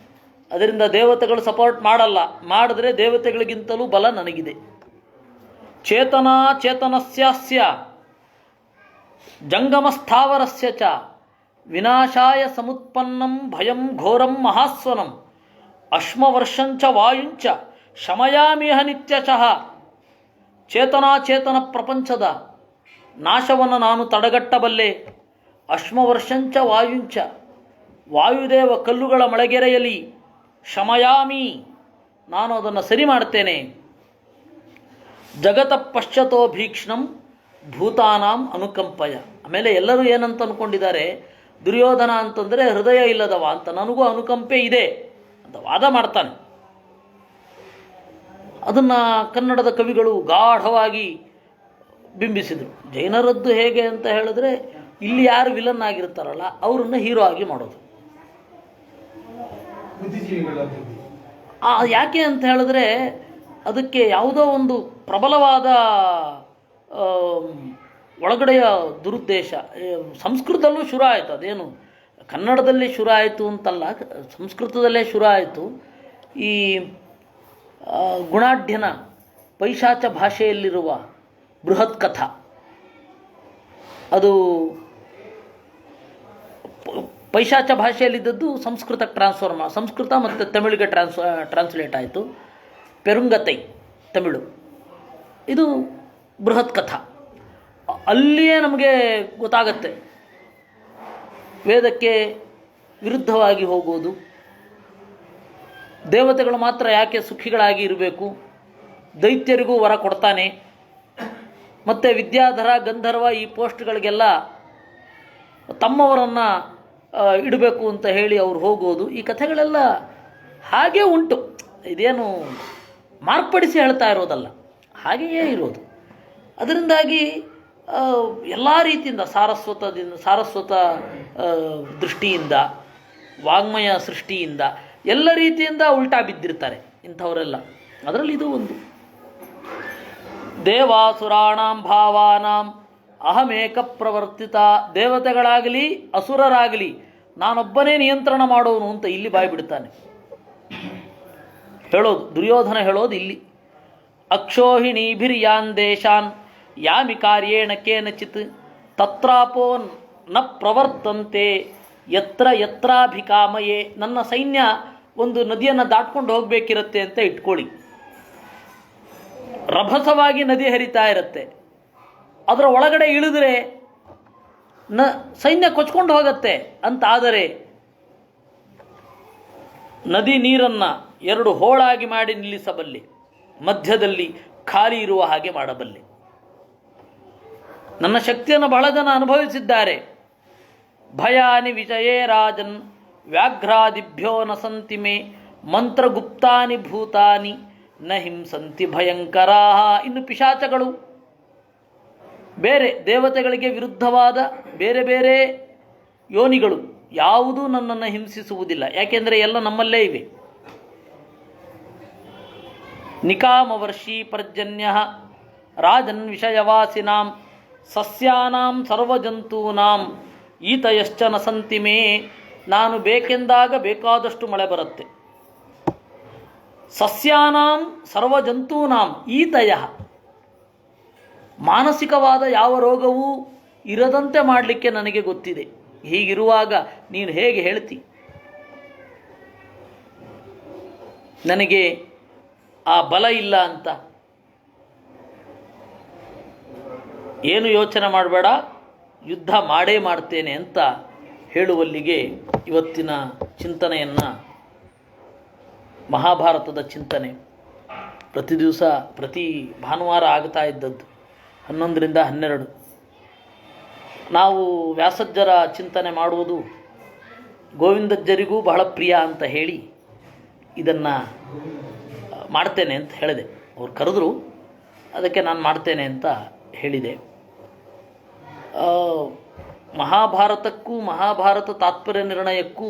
ಅದರಿಂದ ದೇವತೆಗಳು ಸಪೋರ್ಟ್ ಮಾಡಲ್ಲ, ಮಾಡಿದ್ರೆ ದೇವತೆಗಳಿಗಿಂತಲೂ ಬಲ ನನಗಿದೆ. ಚೇತನಾ ಚೇತನಸ್ಯಾಸ್ಯ ಜಂಗಮಸ್ಥಾವರಸ್ಯ ಚ ವಿನಾಶಾಯ ಸಮುತ್ಪನ್ನಂ ಭಯಂ ಘೋರಂ ಮಹಾಸ್ವನಂ ಅಶ್ಮವರ್ಷಂಚ ವಾಯುಂಚ ಶಮಯಾಮಿಹ ನಿತ್ಯಶಃ. ಚೇತನ ಪ್ರಪಂಚದ ನಾಶವನ್ನು ನಾನು ತಡೆಗಟ್ಟಬಲ್ಲೆ, ಅಶ್ಮವರ್ಷಂಚ ವಾಯುಂಚ, ವಾಯುದೇವ ಕಲ್ಲುಗಳ ಮಳೆಗೆರೆಯಲಿ ಶಮಯಾಮಿ, ನಾನು ಅದನ್ನು ಸರಿ ಮಾಡ್ತೇನೆ. ಜಗತ ಪಶ್ಚತೋ ಭೀಕ್ಷ್ಣಂ ಭೂತಾನಾಂ ಅನುಕಂಪಯ. ಆಮೇಲೆ ಎಲ್ಲರೂ ಏನಂತ ಅಂದ್ಕೊಂಡಿದ್ದಾರೆ, ದುರ್ಯೋಧನ ಅಂತಂದರೆ ಹೃದಯ ಇಲ್ಲದವ ಅಂತ, ನನಗೂ ಅನುಕಂಪೆ ಇದೆ ಅಂತ ವಾದ ಮಾಡ್ತಾನೆ. ಅದನ್ನು ಕನ್ನಡದ ಕವಿಗಳು ಗಾಢವಾಗಿ ಬಿಂಬಿಸಿದರು. ಜೈನರದ್ದು ಹೇಗೆ ಅಂತ ಹೇಳಿದ್ರೆ, ಇಲ್ಲಿ ಯಾರು ವಿಲನ್ ಆಗಿರ್ತಾರಲ್ಲ ಅವರನ್ನು ಹೀರೋ ಆಗಿ ಮಾಡೋದು. ಯಾಕೆ ಅಂತ ಹೇಳಿದ್ರೆ ಅದಕ್ಕೆ ಯಾವುದೋ ಒಂದು ಪ್ರಬಲವಾದ ಒಳಗಡೆಯ ದುರುದ್ದೇಶ. ಸಂಸ್ಕೃತದಲ್ಲೂ ಶುರು ಆಯಿತು, ಅದೇನು ಕನ್ನಡದಲ್ಲಿ ಶುರು ಆಯಿತು ಅಂತಲ್ಲ, ಸಂಸ್ಕೃತದಲ್ಲೇ ಶುರು ಆಯಿತು. ಈ ಗುಣಾಢ್ಯನ ಪೈಶಾಚ ಭಾಷೆಯಲ್ಲಿರುವ ಬೃಹತ್ ಕಥಾ, ಅದು ಪೈಶಾಚ ಭಾಷೆಯಲ್ಲಿದ್ದದ್ದು ಸಂಸ್ಕೃತ ಸಂಸ್ಕೃತ ಮತ್ತು ತಮಿಳಿಗೆ ಟ್ರಾನ್ಸ್ಲೇಟ್ ಆಯಿತು. ಪೆರುಂಗತೈ ತಮಿಳು, ಇದು ಬೃಹತ್ ಕಥಾ. ಅಲ್ಲಿಯೇ ನಮಗೆ ಗೊತ್ತಾಗತ್ತೆ ವೇದಕ್ಕೆ ವಿರುದ್ಧವಾಗಿ ಹೋಗುವುದು, ದೇವತೆಗಳು ಮಾತ್ರ ಯಾಕೆ ಸುಖಿಗಳಾಗಿ ಇರಬೇಕು, ದೈತ್ಯರಿಗೂ ವರ ಕೊಡ್ತಾನೆ, ಮತ್ತು ವಿದ್ಯಾಧರ ಗಂಧರ್ವ ಈ ಪೋಸ್ಟ್ಗಳಿಗೆಲ್ಲ ತಮ್ಮವರನ್ನು ಇಡಬೇಕು ಅಂತ ಹೇಳಿ ಅವರು ಹೋಗೋದು. ಈ ಕಥೆಗಳೆಲ್ಲ ಹಾಗೇ ಉಂಟು, ಇದೇನು ಮಾರ್ಪಡಿಸಿ ಹೇಳ್ತಾ ಇರೋದಲ್ಲ, ಹಾಗೆಯೇ ಇರೋದು. ಅದರಿಂದಾಗಿ ಎಲ್ಲ ರೀತಿಯಿಂದ ಸಾರಸ್ವತ ದೃಷ್ಟಿಯಿಂದ, ವಾಗ್ಮಯ ಸೃಷ್ಟಿಯಿಂದ, ಎಲ್ಲ ರೀತಿಯಿಂದ ಉಲ್ಟಾ ಬಿದ್ದಿರ್ತಾರೆ ಇಂಥವರೆಲ್ಲ. ಅದರಲ್ಲಿ ಇದು ಒಂದು. ದೇವಾಸುರಾಣಾಂ ಭಾವಾನಾಂ ಅಹಮೇಕ ಪ್ರವರ್ತಿತ. ದೇವತೆಗಳಾಗಲಿ ಅಸುರರಾಗಲಿ ನಾನೊಬ್ಬನೇ ನಿಯಂತ್ರಣ ಮಾಡೋನು ಅಂತ ಇಲ್ಲಿ ಬಾಯಿ ಬಿಡ್ತಾನೆ ಹೇಳೋದು, ದುರ್ಯೋಧನ ಹೇಳೋದು ಇಲ್ಲಿ. ಅಕ್ಷೋಹಿಣೀಭಿರ್ಯಾನ್ ದೇಶಾನ್ ಯಾಮಿ ಕಾರ್ಯೇಣ ಕೇನಚಿತ್ ತತ್ರಾಪೋ ನ ಪ್ರವರ್ತಂತೆ ಯತ್ರ ಯತ್ರಾಭಿಕಾಮಯೇ. ನನ್ನ ಸೈನ್ಯ ಒಂದು ನದಿಯನ್ನು ದಾಟ್ಕೊಂಡು ಹೋಗಬೇಕಿರುತ್ತೆ ಅಂತ ಇಟ್ಕೊಳ್ಳಿ, ರಭಸವಾಗಿ ನದಿ ಹರಿತಾ ಇರುತ್ತೆ, ಅದರ ಒಳಗಡೆ ಇಳಿದ್ರೆ ಸೈನ್ಯ ಕೊಚ್ಕೊಂಡು ಹೋಗತ್ತೆ ಅಂತಾದರೆ ನದಿ ನೀರನ್ನು ಎರಡು ಹೋಳಾಗಿ ಮಾಡಿ ನಿಲ್ಲಿಸಬಲ್ಲೆ, ಮಧ್ಯದಲ್ಲಿ ಖಾಲಿ ಇರುವ ಹಾಗೆ ಮಾಡಬಲ್ಲೆ. ನನ್ನ ಶಕ್ತಿಯನ್ನು ಬಹಳ ಜನ ಅನುಭವಿಸಿದ್ದಾರೆ. ಭಯಾನಿ ವಿಜಯೇ ರಾಜನ್ ವ್ಯಾಘ್ರಾದಿಭ್ಯೋ ನ ಸಂತಿ ಮೇ ಮಂತ್ರಗುಪ್ತಾನಿ ಭೂತಾನಿ ನ ಹಿಂಸಂತಿ ಭಯಂಕರಾ. ಇನ್ನು ಪಿಶಾಚಗಳು, ಬೇರೆ ದೇವತೆಗಳಿಗೆ ವಿರುದ್ಧವಾದ ಬೇರೆ ಬೇರೆ ಯೋನಿಗಳು ಯಾವುದೂ ನನ್ನನ್ನು ಹಿಂಸಿಸುವುದಿಲ್ಲ, ಯಾಕೆಂದರೆ ಎಲ್ಲ ನಮ್ಮಲ್ಲೇ ಇವೆ. ನಿಕಾಮವರ್ಷಿ ಪರ್ಜನ್ಯ ರಾಜನ್ ವಿಷಯವಾಸಿನಾಂ ಸಸ್ಯಾನಾಂ ಸರ್ವಜಂತೂನಾಂ ಈತಯಶ್ಚ ನ ಸಂತಿ ಮೇ. ನಾನು ಬೇಕೆಂದಾಗ ಬೇಕಾದಷ್ಟು ಮಳೆ ಬರುತ್ತೆ. ಸಸ್ಯಾನಾಂ ಸರ್ವಜಂತೂನಾಂ ಈತಯ, ಮಾನಸಿಕವಾದ ಯಾವ ರೋಗವೂ ಇರದಂತೆ ಮಾಡಲಿಕ್ಕೆ ನನಗೆ ಗೊತ್ತಿದೆ. ಹೀಗಿರುವಾಗ ನೀನು ಹೇಗೆ ಹೇಳ್ತಿ ನನಗೆ ಆ ಬಲ ಇಲ್ಲ ಅಂತ? ಏನು ಯೋಚನೆ ಮಾಡಬೇಡ, ಯುದ್ಧ ಮಾಡೇ ಮಾಡ್ತೇನೆ ಅಂತ ಹೇಳುವಲ್ಲಿಗೆ ಇವತ್ತಿನ ಚಿಂತನೆಯನ್ನು, ಮಹಾಭಾರತದ ಚಿಂತನೆ ಪ್ರತಿ ಭಾನುವಾರ ಆಗ್ತಾ ಇದ್ದದ್ದು 11ರಿಂದ 12. ನಾವು ವ್ಯಾಸಜ್ಜರ ಚಿಂತನೆ ಮಾಡುವುದು ಗೋವಿಂದಜ್ಜರಿಗೂ ಬಹಳ ಪ್ರಿಯ ಅಂತ ಹೇಳಿ ಇದನ್ನು ಮಾಡ್ತೇನೆ ಅಂತ ಹೇಳಿದೆ. ಅವ್ರು ಕರೆದ್ರು, ಅದಕ್ಕೆ ನಾನು ಮಾಡ್ತೇನೆ ಅಂತ ಹೇಳಿದೆ. ಮಹಾಭಾರತಕ್ಕೂ ಮಹಾಭಾರತ ತಾತ್ಪರ್ಯ ನಿರ್ಣಯಕ್ಕೂ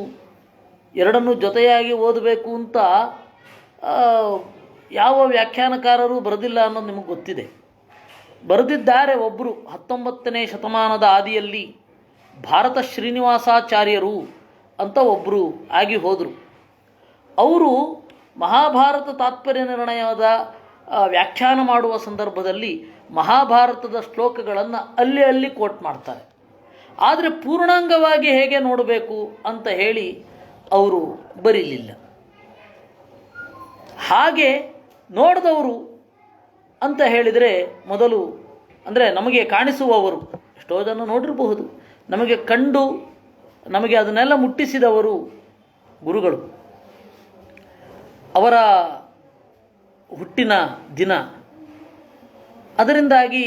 ಎರಡನ್ನೂ ಜೊತೆಯಾಗಿ ಓದಬೇಕು ಅಂತ ಯಾವ ವ್ಯಾಖ್ಯಾನಕಾರರು ಬರೆದಿಲ್ಲ ಅನ್ನೋದು ನಿಮಗೆ ಗೊತ್ತಿದೆ. ಬರೆದಿದ್ದಾರೆ ಒಬ್ಬರು 19ನೇ ಶತಮಾನದ ಆದಿಯಲ್ಲಿ ಭಾರತ ಶ್ರೀನಿವಾಸಾಚಾರ್ಯರು ಅಂತ ಒಬ್ಬರು ಆಗಿ ಹೋದರು. ಅವರು ಮಹಾಭಾರತ ತಾತ್ಪರ್ಯ ನಿರ್ಣಯದ ವ್ಯಾಖ್ಯಾನ ಮಾಡುವ ಸಂದರ್ಭದಲ್ಲಿ ಮಹಾಭಾರತದ ಶ್ಲೋಕಗಳನ್ನು ಅಲ್ಲಿ ಕೋಟ್ ಮಾಡ್ತಾರೆ. ಆದರೆ ಪೂರ್ಣಾಂಗವಾಗಿ ಹೇಗೆ ನೋಡಬೇಕು ಅಂತ ಹೇಳಿ ಅವರು ಬರೀಲಿಲ್ಲ. ಹಾಗೆ ನೋಡಿದವರು ಅಂತ ಹೇಳಿದರೆ ಮೊದಲು ಅಂದರೆ ನಮಗೆ ಕಾಣಿಸುವವರು ಎಷ್ಟೋ ಜನ ನೋಡಿರಬಹುದು, ನಮಗೆ ಕಂಡು ನಮಗೆ ಅದನ್ನೆಲ್ಲ ಮುಟ್ಟಿಸಿದವರು ಗುರುಗಳು. ಅವರ ಹುಟ್ಟಿನ ದಿನ, ಅದರಿಂದಾಗಿ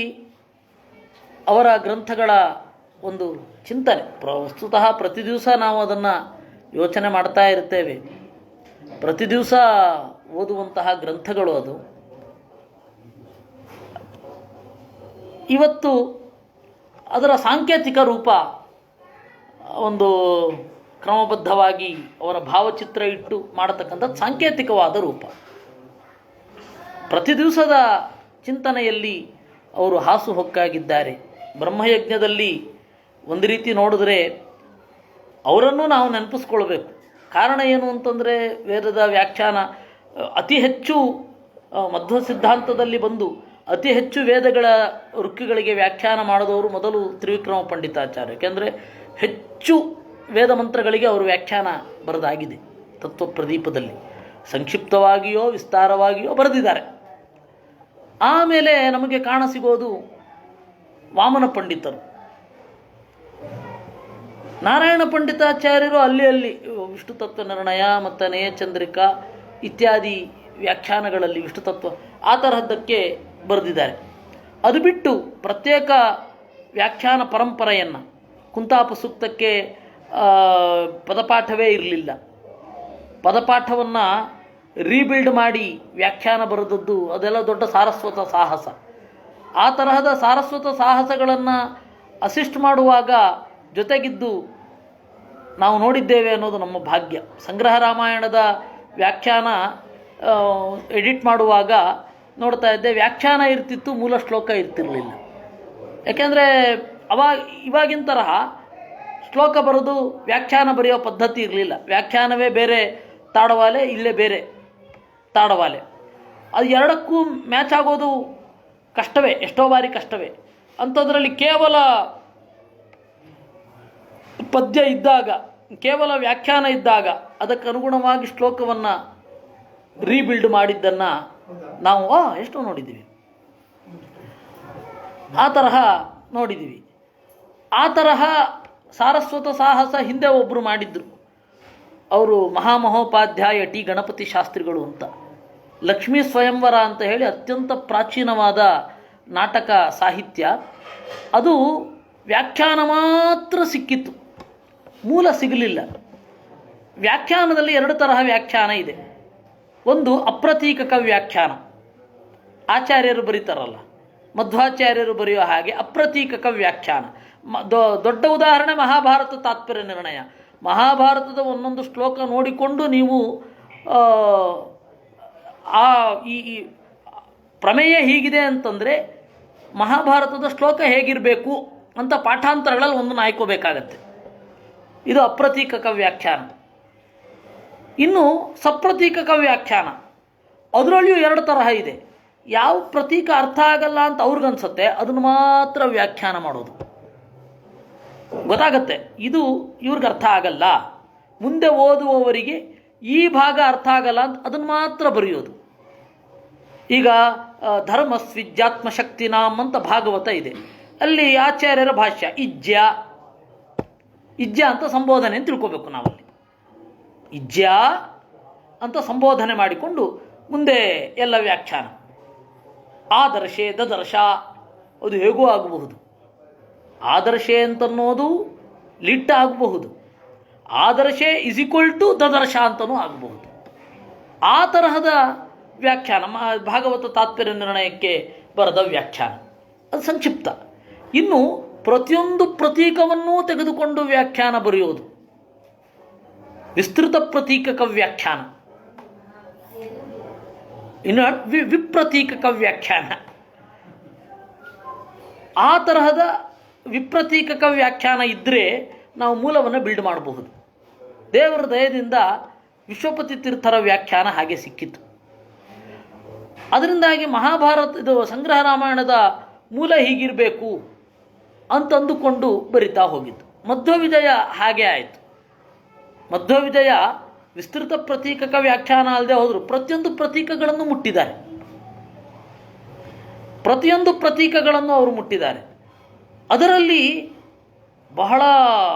ಅವರ ಗ್ರಂಥಗಳ ಒಂದು ಚಿಂತನೆ ವಸ್ತುತಃ ಪ್ರತಿ ದಿವಸ ನಾವು ಅದನ್ನು ಯೋಚನೆ ಮಾಡ್ತಾ ಇರ್ತೇವೆ. ಪ್ರತಿ ದಿವಸ ಓದುವಂತಹ ಗ್ರಂಥಗಳು ಅದು. ಇವತ್ತು ಅದರ ಸಾಂಕೇತಿಕ ರೂಪ ಒಂದು ಕ್ರಮಬದ್ಧವಾಗಿ ಅವರ ಭಾವಚಿತ್ರ ಇಟ್ಟು ಮಾಡತಕ್ಕಂಥದ್ದು ಸಾಂಕೇತಿಕವಾದ ರೂಪ. ಪ್ರತಿ ದಿವಸದ ಚಿಂತನೆಯಲ್ಲಿ ಅವರು ಹಾಸುಹೊಕ್ಕಾಗಿದ್ದಾರೆ. ಬ್ರಹ್ಮಯಜ್ಞದಲ್ಲಿ ಒಂದು ರೀತಿ ನೋಡಿದ್ರೆ ಅವರನ್ನು ನಾವು ನೆನಪಿಸ್ಕೊಳ್ಬೇಕು. ಕಾರಣ ಏನು ಅಂತಂದರೆ, ವೇದದ ವ್ಯಾಖ್ಯಾನ ಅತಿ ಹೆಚ್ಚು ಮಧ್ವ ಸಿದ್ಧಾಂತದಲ್ಲಿ ಬಂದು ಅತಿ ಹೆಚ್ಚು ವೇದಗಳ ಋಕ್ಕುಗಳಿಗೆ ವ್ಯಾಖ್ಯಾನ ಮಾಡಿದವರು ಮೊದಲು ತ್ರಿವಿಕ್ರಮ ಪಂಡಿತಾಚಾರ್ಯ. ಯಾಕೆಂದರೆ ಹೆಚ್ಚು ವೇದ ಮಂತ್ರಗಳಿಗೆ ಅವರು ವ್ಯಾಖ್ಯಾನ ಬರೆದಾಗಿದೆ. ತತ್ವಪ್ರದೀಪದಲ್ಲಿ ಸಂಕ್ಷಿಪ್ತವಾಗಿಯೋ ವಿಸ್ತಾರವಾಗಿಯೋ ಬರೆದಿದ್ದಾರೆ. ಆಮೇಲೆ ನಮಗೆ ಕಾಣಸಿಗೋದು ವಾಮನ ಪಂಡಿತರು. ನಾರಾಯಣ ಪಂಡಿತಾಚಾರ್ಯರು ಅಲ್ಲಿ ವಿಷ್ಣು ತತ್ವ ನಿರ್ಣಯ ಮತ್ತು ನೇಯಚಂದ್ರಿಕಾ ಇತ್ಯಾದಿ ವ್ಯಾಖ್ಯಾನಗಳಲ್ಲಿ ವಿಷ್ಣು ತತ್ವ ಆ ತರಹದ್ದಕ್ಕೆ ಬರೆದಿದ್ದಾರೆ. ಅದು ಬಿಟ್ಟು ಪ್ರತ್ಯೇಕ ವ್ಯಾಖ್ಯಾನ ಪರಂಪರೆಯನ್ನು, ಕುಂತಾಪ ಸೂಕ್ತಕ್ಕೆ ಪದಪಾಠವೇ ಇರಲಿಲ್ಲ. ಪದಪಾಠವನ್ನು ರೀಬಿಲ್ಡ್ ಮಾಡಿ ವ್ಯಾಖ್ಯಾನ ಬರೆದದ್ದು ಅದೆಲ್ಲ ದೊಡ್ಡ ಸಾರಸ್ವತ ಸಾಹಸ. ಆ ತರಹದ ಸಾರಸ್ವತ ಸಾಹಸಗಳನ್ನು ಅಸಿಸ್ಟ್ ಮಾಡುವಾಗ ಜೊತೆಗಿದ್ದು ನಾವು ನೋಡಿದ್ದೇವೆ ಅನ್ನೋದು ನಮ್ಮ ಭಾಗ್ಯ. ಸಂಗ್ರಹ ರಾಮಾಯಣದ ವ್ಯಾಖ್ಯಾನ ಎಡಿಟ್ ಮಾಡುವಾಗ ನೋಡ್ತಾ ಇದ್ದೆ, ವ್ಯಾಖ್ಯಾನ ಇರ್ತಿತ್ತು, ಮೂಲ ಶ್ಲೋಕ ಇರ್ತಿರಲಿಲ್ಲ. ಯಾಕೆಂದರೆ ಇವಾಗಿನ ತರಹ ಶ್ಲೋಕ ಬರೆದು ವ್ಯಾಖ್ಯಾನ ಬರೆಯೋ ಪದ್ಧತಿ ಇರಲಿಲ್ಲ. ವ್ಯಾಖ್ಯಾನವೇ ಬೇರೆ ತಾಡವಾಲೆ, ಇಲ್ಲೇ ಬೇರೆ ತಾಡವಾಲೆ. ಅದು ಎರಡಕ್ಕೂ ಮ್ಯಾಚ್ ಆಗೋದು ಕಷ್ಟವೇ, ಎಷ್ಟೋ ಬಾರಿ ಕಷ್ಟವೇ. ಅಂಥದ್ರಲ್ಲಿ ಕೇವಲ ಪದ್ಯ ಇದ್ದಾಗ, ಕೇವಲ ವ್ಯಾಖ್ಯಾನ ಇದ್ದಾಗ ಅದಕ್ಕೆ ಅನುಗುಣವಾಗಿ ಶ್ಲೋಕವನ್ನು ರೀಬಿಲ್ಡ್ ಮಾಡಿದ್ದನ್ನು ನಾವು ಎಷ್ಟೋ ನೋಡಿದ್ದೀವಿ. ಆ ತರಹ ನೋಡಿದ್ದೀವಿ. ಆ ತರಹ ಸಾರಸ್ವತ ಸಾಹಸ ಹಿಂದೆ ಒಬ್ಬರು ಮಾಡಿದ್ರು. ಅವರು ಮಹಾಮಹೋಪಾಧ್ಯಾಯ ಟಿ ಗಣಪತಿ ಶಾಸ್ತ್ರಿಗಳು ಅಂತ. ಲಕ್ಷ್ಮೀ ಸ್ವಯಂವರ ಅಂತ ಹೇಳಿ ಅತ್ಯಂತ ಪ್ರಾಚೀನವಾದ ನಾಟಕ ಸಾಹಿತ್ಯ. ಅದು ವ್ಯಾಖ್ಯಾನ ಮಾತ್ರ ಸಿಕ್ಕಿತ್ತು, ಮೂಲ ಸಿಗಲಿಲ್ಲ. ವ್ಯಾಖ್ಯಾನದಲ್ಲಿ ಎರಡು ತರಹ ವ್ಯಾಖ್ಯಾನ ಇದೆ. ಒಂದು ಅಪ್ರತೀಕಕ ವ್ಯಾಖ್ಯಾನ, ಆಚಾರ್ಯರು ಬರೀತಾರಲ್ಲ, ಮಧ್ವಾಚಾರ್ಯರು ಬರೆಯೋ ಹಾಗೆ ಅಪ್ರತೀಕಕ ವ್ಯಾಖ್ಯಾನ. ದೊಡ್ಡ ಉದಾಹರಣೆ ಮಹಾಭಾರತ ತಾತ್ಪರ್ಯ ನಿರ್ಣಯ. ಮಹಾಭಾರತದ ಒಂದೊಂದು ಶ್ಲೋಕ ನೋಡಿಕೊಂಡು ನೀವು ಈ ಪ್ರಮೇಯ ಹೀಗಿದೆ ಅಂತಂದರೆ ಮಹಾಭಾರತದ ಶ್ಲೋಕ ಹೇಗಿರಬೇಕು ಅಂತ ಪಾಠಾಂತರಗಳಲ್ಲಿ ಒಂದನ್ನು ಆಯ್ಕೋಬೇಕಾಗತ್ತೆ. ಇದು ಅಪ್ರತೀಕಕ ವ್ಯಾಖ್ಯಾನ. ಇನ್ನು ಸಪ್ರತೀಕಕ ವ್ಯಾಖ್ಯಾನ, ಅದರಲ್ಲಿಯೂ ಎರಡು ತರಹ ಇದೆ. ಯಾವ ಪ್ರತೀಕ ಅರ್ಥ ಆಗಲ್ಲ ಅಂತ ಅವ್ರಿಗನ್ಸುತ್ತೆ, ಅದನ್ನು ಮಾತ್ರ ವ್ಯಾಖ್ಯಾನ ಮಾಡೋದು. ಗೊತ್ತಾಗತ್ತೆ ಇದು ಇವ್ರಿಗೆ ಅರ್ಥ ಆಗಲ್ಲ, ಮುಂದೆ ಓದುವವರಿಗೆ ಈ ಭಾಗ ಅರ್ಥ ಆಗಲ್ಲ ಅಂತ ಅದನ್ನು ಮಾತ್ರ ಬರೆಯೋದು. ಈಗ ಧರ್ಮಸ್ವಿಜ್ಯಾತ್ಮಶಕ್ತಿನಾಮ್ ಅಂತ ಭಾಗವತ ಇದೆ. ಅಲ್ಲಿ ಆಚಾರ್ಯರ ಭಾಷ್ಯ ಇಜ್ಯ ಅಂತ ಸಂಬೋಧನೆ ಅಂತ ತಿಳ್ಕೋಬೇಕು ನಾವಲ್ಲಿ. ಇಜ್ಯ ಅಂತ ಸಂಬೋಧನೆ ಮಾಡಿಕೊಂಡು ಮುಂದೆ ಎಲ್ಲ ವ್ಯಾಖ್ಯಾನ. ಆದರ್ಶೆ ದದರ್ಶ ಅದು ಹೇಗೂ ಆಗಬಹುದು. ಆದರ್ಶೆ ಅಂತನ್ನೋದು ಲಿಟ್ ಆಗಬಹುದು, ಆದರ್ಶೆ ಇಸ್ ಈಕ್ವಲ್ ಟು ದದರ್ಶ ಅಂತಲೂ ಆಗಬಹುದು. ಆ ತರಹದ ವ್ಯಾಖ್ಯಾನ ಭಾಗವತ ತಾತ್ಪರ್ಯ ನಿರ್ಣಯಕ್ಕೆ ಬರೆದ ವ್ಯಾಖ್ಯಾನ, ಅದು ಸಂಕ್ಷಿಪ್ತ. ಇನ್ನು ಪ್ರತಿಯೊಂದು ಪ್ರತೀಕವನ್ನೂ ತೆಗೆದುಕೊಂಡು ವ್ಯಾಖ್ಯಾನ ಬರೆಯೋದು ವಿಸ್ತೃತ ಪ್ರತೀಕಕ ವ್ಯಾಖ್ಯಾನ. ಇನ್ನು ವಿಪ್ರತೀಕಕ ವ್ಯಾಖ್ಯಾನ. ಆ ತರಹದ ವಿಪ್ರತೀಕಕ ವ್ಯಾಖ್ಯಾನ ಇದ್ದರೆ ನಾವು ಮೂಲವನ್ನು ಬಿಲ್ಡ್ ಮಾಡಬಹುದು. ದೇವರ ದಯದಿಂದ ವಿಶ್ವಪತಿ ತೀರ್ಥರ ವ್ಯಾಖ್ಯಾನ ಹಾಗೆ ಸಿಕ್ಕಿತು. ಅದರಿಂದಾಗಿ ಇದು ಸಂಗ್ರಹ ರಾಮಾಯಣದ ಮೂಲ ಹೀಗಿರಬೇಕು ಅಂತಂದುಕೊಂಡು ಬರಿತಾ ಹೋಗಿದ್ದು. ಮಧ್ವವಿಜಯ ಹಾಗೆ ಆಯಿತು. ಮಧ್ವವಿಜಯ ವಿಸ್ತೃತ ಪ್ರತೀಕಕ ವ್ಯಾಖ್ಯಾನ ಅಲ್ಲದೆ ಹೋದರು, ಪ್ರತಿಯೊಂದು ಪ್ರತೀಕಗಳನ್ನು ಮುಟ್ಟಿದ್ದಾರೆ. ಪ್ರತಿಯೊಂದು ಪ್ರತೀಕಗಳನ್ನು ಅವರು ಮುಟ್ಟಿದ್ದಾರೆ. ಅದರಲ್ಲಿ ಬಹಳ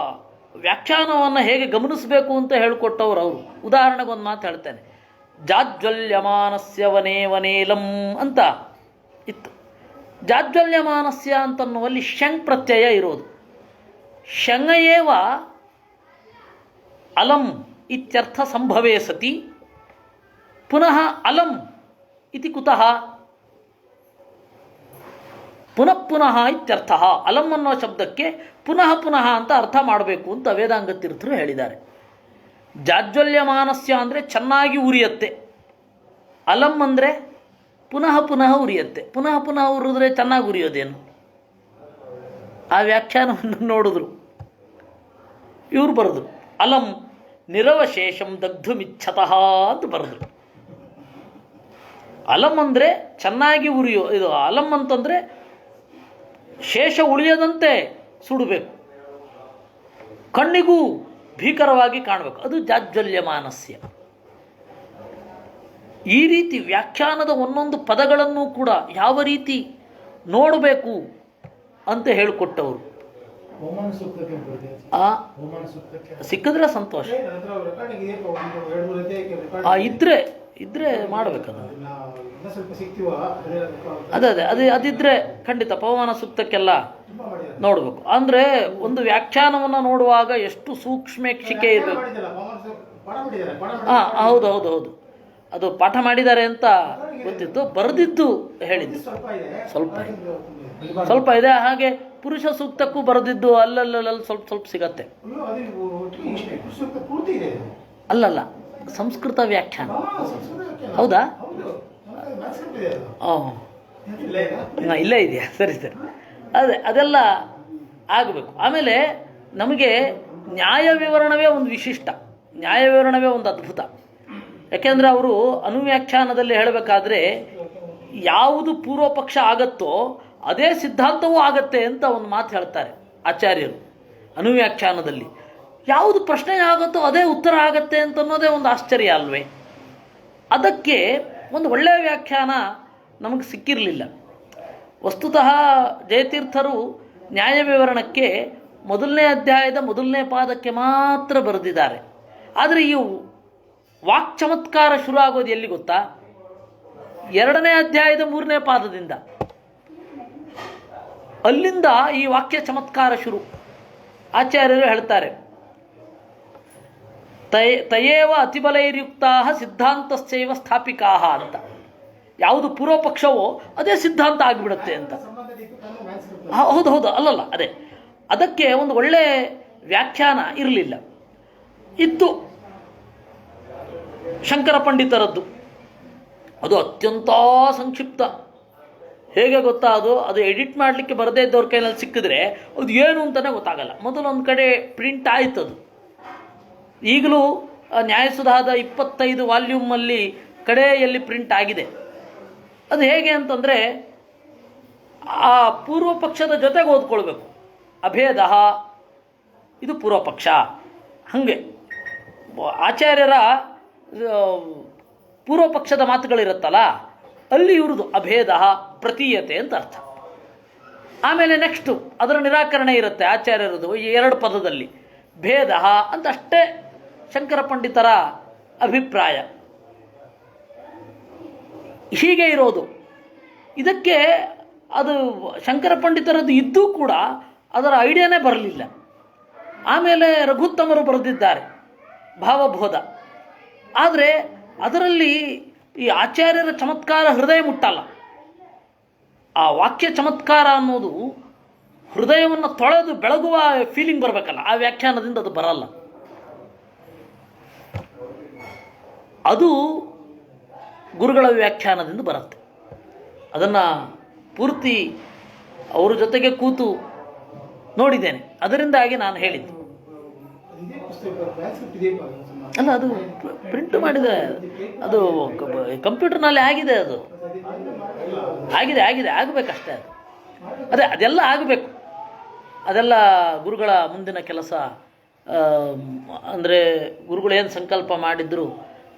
ವ್ಯಾಖ್ಯಾನವನ್ನು ಹೇಗೆ ಗಮನಿಸಬೇಕು ಅಂತ ಹೇಳಿಕೊಟ್ಟವ್ರು ಅವರು. ಉದಾಹರಣೆಗೆ ಒಂದು ಮಾತು ಹೇಳ್ತೇನೆ. ಜಾಜ್ವಲ್ಯಮಾನಸ್ಯ ವನೇ ವನೇಲಂ ಅಂತ ಇತ್ತು. ಜಾಜ್ವಲ್ಯಮಾನಸ್ಯ ಅಂತನ್ನುವಲ್ಲಿ ಶಂಗ್ ಪ್ರತ್ಯಯ ಇರೋದು. ಶಂಗಯೇವ ಅಲಂ ಇತ್ಯರ್ಥ ಸಂಭವೇ ಸತಿ ಪುನಃ ಅಲಂ ಇತಿ ಕುತಃ ಪುನಃ ಪುನಃ ಇತ್ಯರ್ಥ. ಅಲಂ ಅನ್ನೋ ಶಬ್ದಕ್ಕೆ ಪುನಃ ಪುನಃ ಅಂತ ಅರ್ಥ ಮಾಡಬೇಕು ಅಂತ ವೇದಾಂಗ ತೀರ್ಥರು ಹೇಳಿದ್ದಾರೆ. ಜಾಜ್ವಲ್ಯಮಾನಸ್ಯ ಅಂದರೆ ಚೆನ್ನಾಗಿ ಉರಿಯತ್ತೆ, ಅಲಂ ಅಂದರೆ ಪುನಃ ಪುನಃ ಉರಿಯತ್ತೆ. ಪುನಃ ಪುನಃ ಉರಿದ್ರೆ ಚೆನ್ನಾಗಿ ಉರಿಯೋದೇನು? ಆ ವ್ಯಾಖ್ಯಾನವನ್ನು ನೋಡಿದ್ರು ಇವರು ಬರೆದ್ರು. ಅಲಂ ನಿರವಶೇಷಂ ದಗ್ಧುಮಿಚ್ಛತಃ ಅಂತ ಬರೆದ್ರು. ಅಲಂ ಅಂದರೆ ಚೆನ್ನಾಗಿ ಉರಿಯೋ, ಇದು ಅಲಂ ಅಂತಂದರೆ ಶೇಷ ಉಳಿಯದಂತೆ ಸುಡಬೇಕು, ಕಣ್ಣಿಗೂ ಭೀಕರವಾಗಿ ಕಾಣಬೇಕು. ಅದು ಜಾಜ್ವಲ್ಯಮಾನಸ್ಯ. ಈ ರೀತಿ ವ್ಯಾಖ್ಯಾನದ ಒಂದೊಂದು ಪದಗಳನ್ನು ಕೂಡ ಯಾವ ರೀತಿ ನೋಡಬೇಕು ಅಂತ ಹೇಳಿಕೊಟ್ಟವರು. ಸಿಕ್ಕಿದ್ರೆ ಸಂತೋಷ. ಇದ್ರೆ ಮಾಡಬೇಕದು. ಅದಿದ್ರೆ ಖಂಡಿತ ಪವಮಾನ ಸೂಕ್ತಕ್ಕೆಲ್ಲ ನೋಡಬೇಕು. ಅಂದರೆ ಒಂದು ವ್ಯಾಖ್ಯಾನವನ್ನು ನೋಡುವಾಗ ಎಷ್ಟು ಸೂಕ್ಷ್ಮೇಕ್ಷಿಕೆ ಇರಬೇಕು. ಹೌದು ಹೌದು ಹೌದು, ಅದು ಪಾಠ ಮಾಡಿದ್ದಾರೆ ಅಂತ ಗೊತ್ತಿತ್ತು, ಬರೆದಿದ್ದು ಹೇಳಿದ್ದು ಸ್ವಲ್ಪ ಇದೆ. ಹಾಗೆ ಪುರುಷ ಸೂಕ್ತಕ್ಕೂ ಬರೆದಿದ್ದು ಅಲ್ಲಲ್ಲಿ ಸ್ವಲ್ಪ ಸ್ವಲ್ಪ ಸಿಗತ್ತೆ. ಅಲ್ಲಲ್ಲ, ಸಂಸ್ಕೃತ ವ್ಯಾಖ್ಯಾನ. ಹೌದಾ? ಇಲ್ಲೇ ಇದೆಯಾ? ಸರಿ ಸರಿ. ಅದೆಲ್ಲ ಆಗಬೇಕು. ಆಮೇಲೆ ನಮಗೆ ನ್ಯಾಯ ವಿವರಣವೇ ಒಂದು ವಿಶಿಷ್ಟ, ನ್ಯಾಯ ವಿವರಣವೇ ಒಂದು ಅದ್ಭುತ. ಯಾಕೆಂದರೆ ಅವರು ಅನುವ್ಯಾಖ್ಯಾನದಲ್ಲಿ ಹೇಳಬೇಕಾದ್ರೆ ಯಾವುದು ಪೂರ್ವ ಪಕ್ಷ ಆಗತ್ತೋ ಅದೇ ಸಿದ್ಧಾಂತವೂ ಆಗತ್ತೆ ಅಂತ ಒಂದು ಮಾತು ಹೇಳ್ತಾರೆ ಆಚಾರ್ಯರು. ಅನುವ್ಯಾಖ್ಯಾನದಲ್ಲಿ ಯಾವುದು ಪ್ರಶ್ನೆ ಆಗುತ್ತೋ ಅದೇ ಉತ್ತರ ಆಗತ್ತೆ ಅಂತ ಅನ್ನೋದೇ ಒಂದು ಆಶ್ಚರ್ಯ ಅಲ್ವೇ? ಅದಕ್ಕೆ ಒಂದು ಒಳ್ಳೆಯ ವ್ಯಾಖ್ಯಾನ ನಮಗೆ ಸಿಕ್ಕಿರಲಿಲ್ಲ. ವಸ್ತುತಃ ಜಯತೀರ್ಥರು ನ್ಯಾಯ ವಿವರಣಕ್ಕೆ ಮೊದಲನೇ ಅಧ್ಯಾಯದ ಮೊದಲನೇ ಪಾದಕ್ಕೆ ಮಾತ್ರ ಬರೆದಿದ್ದಾರೆ. ಆದರೆ ಈ ವಾಕ್ ಚಮತ್ಕಾರ ಶುರು ಆಗೋದು ಎಲ್ಲಿ ಗೊತ್ತಾ? ಎರಡನೇ ಅಧ್ಯಾಯದ ಮೂರನೇ ಪಾದದಿಂದ. ಅಲ್ಲಿಂದ ಈ ವಾಕ್ಯ ಚಮತ್ಕಾರ ಶುರು. ಆಚಾರ್ಯರು ಹೇಳ್ತಾರೆ, ತಯೇವ ಅತಿಬಲೈರ್ಯುಕ್ತಾ ಸಿದ್ಧಾಂತಸ್ಯೈವ ಸ್ಥಾಪಿಕಾ ಅಂತ. ಯಾವುದು ಪೂರ್ವ ಪಕ್ಷವೋ ಅದೇ ಸಿದ್ಧಾಂತ ಆಗಿಬಿಡುತ್ತೆ ಅಂತ. ಹೌದು ಹೌದು, ಅಲ್ಲಲ್ಲ, ಅದೇ ಅದಕ್ಕೆ ಒಂದು ಒಳ್ಳೆ ವ್ಯಾಖ್ಯಾನ ಇರಲಿಲ್ಲ. ಇತ್ತು ಶಂಕರ ಪಂಡಿತರದ್ದು, ಅದು ಅತ್ಯಂತ ಸಂಕ್ಷಿಪ್ತ. ಹೇಗೆ ಗೊತ್ತಾ, ಅದು ಎಡಿಟ್ ಮಾಡಲಿಕ್ಕೆ ಬರದೇ ಇದ್ದವ್ರ ಕೈನಲ್ಲಿ ಸಿಕ್ಕಿದ್ರೆ ಅದು ಏನು ಅಂತಲೇ ಗೊತ್ತಾಗಲ್ಲ. ಮೊದಲೊಂದು ಕಡೆ ಪ್ರಿಂಟ್ ಆಯ್ತು, ಅದು ಈಗಲೂ ನ್ಯಾಯಸುಧಾದ 25 ವಾಲ್ಯೂಮಲ್ಲಿ ಕಡೆಯಲ್ಲಿ ಪ್ರಿಂಟ್ ಆಗಿದೆ. ಅದು ಹೇಗೆ ಅಂತಂದರೆ ಆ ಪೂರ್ವ ಪಕ್ಷದ ಜೊತೆಗೆ ಓದ್ಕೊಳ್ಬೇಕು. ಅಭೇದ ಇದು ಪೂರ್ವ ಪಕ್ಷ. ಹಾಗೆ ಆಚಾರ್ಯರ ಪೂರ್ವ ಪಕ್ಷದ ಮಾತುಗಳಿರುತ್ತಲ್ಲ, ಅಲ್ಲಿ ಇವ್ರದ್ದು ಅಭೇದ ಪ್ರತೀಯತೆ ಅಂತ ಅರ್ಥ. ಆಮೇಲೆ ನೆಕ್ಸ್ಟು ಅದರ ನಿರಾಕರಣೆ ಇರುತ್ತೆ ಆಚಾರ್ಯರದು ಈ 2 ಪದದಲ್ಲಿ. ಭೇದ ಅಂತ ಅಷ್ಟೇ ಶಂಕರ ಪಂಡಿತರ ಅಭಿಪ್ರಾಯ. ಹೀಗೆ ಇರೋದು. ಇದಕ್ಕೆ ಅದು ಶಂಕರ ಪಂಡಿತರದ್ದು ಇದ್ದೂ ಕೂಡ ಅದರ ಐಡಿಯಾನೇ ಬರಲಿಲ್ಲ. ಆಮೇಲೆ ರಘುತ್ತಮರು ಬರೆದಿದ್ದಾರೆ ಭಾವಬೋಧ. ಆದರೆ ಅದರಲ್ಲಿ ಈ ಆಚಾರ್ಯರ ಚಮತ್ಕಾರ ಹೃದಯ ಮುಟ್ಟಲ್ಲ. ಆ ವಾಕ್ಯ ಚಮತ್ಕಾರ ಅನ್ನೋದು ಹೃದಯವನ್ನು ತೊಳೆದು ಬೆಳಗುವ ಫೀಲಿಂಗ್ ಬರಬೇಕಲ್ಲ, ಆ ವ್ಯಾಖ್ಯಾನದಿಂದ ಅದು ಬರಲ್ಲ. ಅದು ಗುರುಗಳ ವ್ಯಾಖ್ಯಾನದಿಂದ ಬರುತ್ತೆ. ಅದನ್ನು ಪೂರ್ತಿ ಅವರ ಜೊತೆಗೆ ಕೂತು ನೋಡಿದ್ದೇನೆ, ಅದರಿಂದಾಗಿ ನಾನು ಹೇಳಿದ್ದು. ಅಲ್ಲ, ಅದು ಪ್ರಿಂಟ್ ಮಾಡಿದೆ, ಅದು ಕಂಪ್ಯೂಟರ್ನಲ್ಲಿ ಆಗಿದೆ. ಅದು ಆಗಿದೆ ಆಗಬೇಕಷ್ಟೇ. ಅದೆಲ್ಲ ಆಗಬೇಕು. ಅದೆಲ್ಲ ಗುರುಗಳ ಮುಂದಿನ ಕೆಲಸ. ಅಂದರೆ ಗುರುಗಳು ಏನು ಸಂಕಲ್ಪ ಮಾಡಿದ್ರು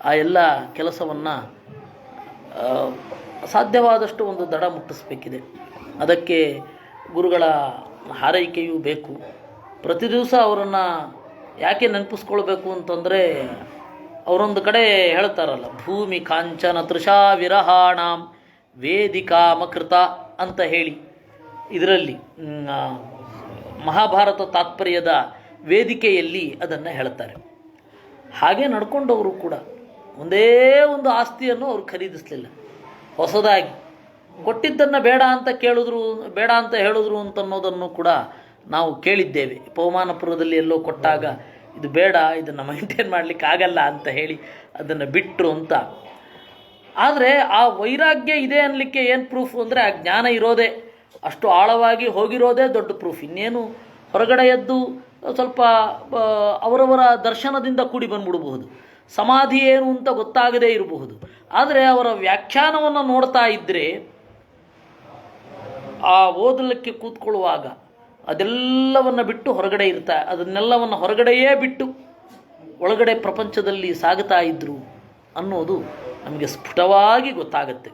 ಆ ಎಲ್ಲ ಕೆಲಸವನ್ನು ಸಾಧ್ಯವಾದಷ್ಟು ಒಂದು ದಡ ಮುಟ್ಟಿಸ್ಬೇಕಿದೆ. ಅದಕ್ಕೆ ಗುರುಗಳ ಹಾರೈಕೆಯೂ ಬೇಕು. ಪ್ರತಿ ದಿವಸ ಅವರನ್ನು ಯಾಕೆ ನೆನಪಿಸ್ಕೊಳ್ಬೇಕು ಅಂತಂದರೆ ಅವರೊಂದು ಕಡೆ ಹೇಳ್ತಾರಲ್ಲ, ಭೂಮಿ ಕಾಂಚನ ತೃಷಾ ವಿರಹಾಣಾಂ ವೇದಿಕಾಮಕೃತ ಅಂತ ಹೇಳಿ, ಇದರಲ್ಲಿ ಮಹಾಭಾರತ ತಾತ್ಪರ್ಯದ ವೇದಿಕೆಯಲ್ಲಿ ಅದನ್ನು ಹೇಳ್ತಾರೆ. ಹಾಗೆ ನಡ್ಕೊಂಡವರು ಕೂಡ ಒಂದೇ ಒಂದು ಆಸ್ತಿಯನ್ನು ಅವರು ಖರೀದಿಸಲಿಲ್ಲ. ಹೊಸದಾಗಿ ಕೊಟ್ಟಿದ್ದನ್ನು ಬೇಡ ಅಂತ ಕೇಳಿದ್ರು, ಬೇಡ ಅಂತ ಹೇಳಿದ್ರು ಅಂತನ್ನೋದನ್ನು ಕೂಡ ನಾವು ಕೇಳಿದ್ದೇವೆ. ಪವಮಾನಪುರದಲ್ಲಿ ಎಲ್ಲೋ ಕೊಟ್ಟಾಗ ಇದು ಬೇಡ, ಇದನ್ನು ಮೈಂಟೈನ್ ಮಾಡಲಿಕ್ಕೆ ಆಗಲ್ಲ ಅಂತ ಹೇಳಿ ಅದನ್ನು ಬಿಟ್ಟರು ಅಂತ. ಆದರೆ ಆ ವೈರಾಗ್ಯ ಇದೆ ಅನ್ನಲಿಕ್ಕೆ ಏನು ಪ್ರೂಫ್ ಅಂದರೆ ಆ ಜ್ಞಾನ ಇರೋದೇ, ಅಷ್ಟು ಆಳವಾಗಿ ಹೋಗಿರೋದೇ ದೊಡ್ಡ ಪ್ರೂಫ್. ಇನ್ನೇನು ಹೊರಗಡೆ ಎದ್ದು ಸ್ವಲ್ಪ ಅವರವರ ದರ್ಶನದಿಂದ ಕೂಡಿ ಬಂದ್ಬಿಡಬಹುದು, ಸಮಾಧಿ ಏನು ಅಂತ ಗೊತ್ತಾಗದೇ ಇರಬಹುದು. ಆದರೆ ಅವರ ವ್ಯಾಖ್ಯಾನವನ್ನು ನೋಡ್ತಾ ಇದ್ದರೆ ಆ ಓದಲಿಕ್ಕೆ ಕೂತ್ಕೊಳ್ಳುವಾಗ ಅದೆಲ್ಲವನ್ನು ಬಿಟ್ಟು ಹೊರಗಡೆ ಅದನ್ನೆಲ್ಲವನ್ನು ಹೊರಗಡೆಯೇ ಬಿಟ್ಟು ಒಳಗಡೆ ಪ್ರಪಂಚದಲ್ಲಿ ಸಾಗುತ್ತಾ ಇದ್ದರು ಅನ್ನೋದು ನಮಗೆ ಸ್ಫುಟವಾಗಿ ಗೊತ್ತಾಗತ್ತೆ.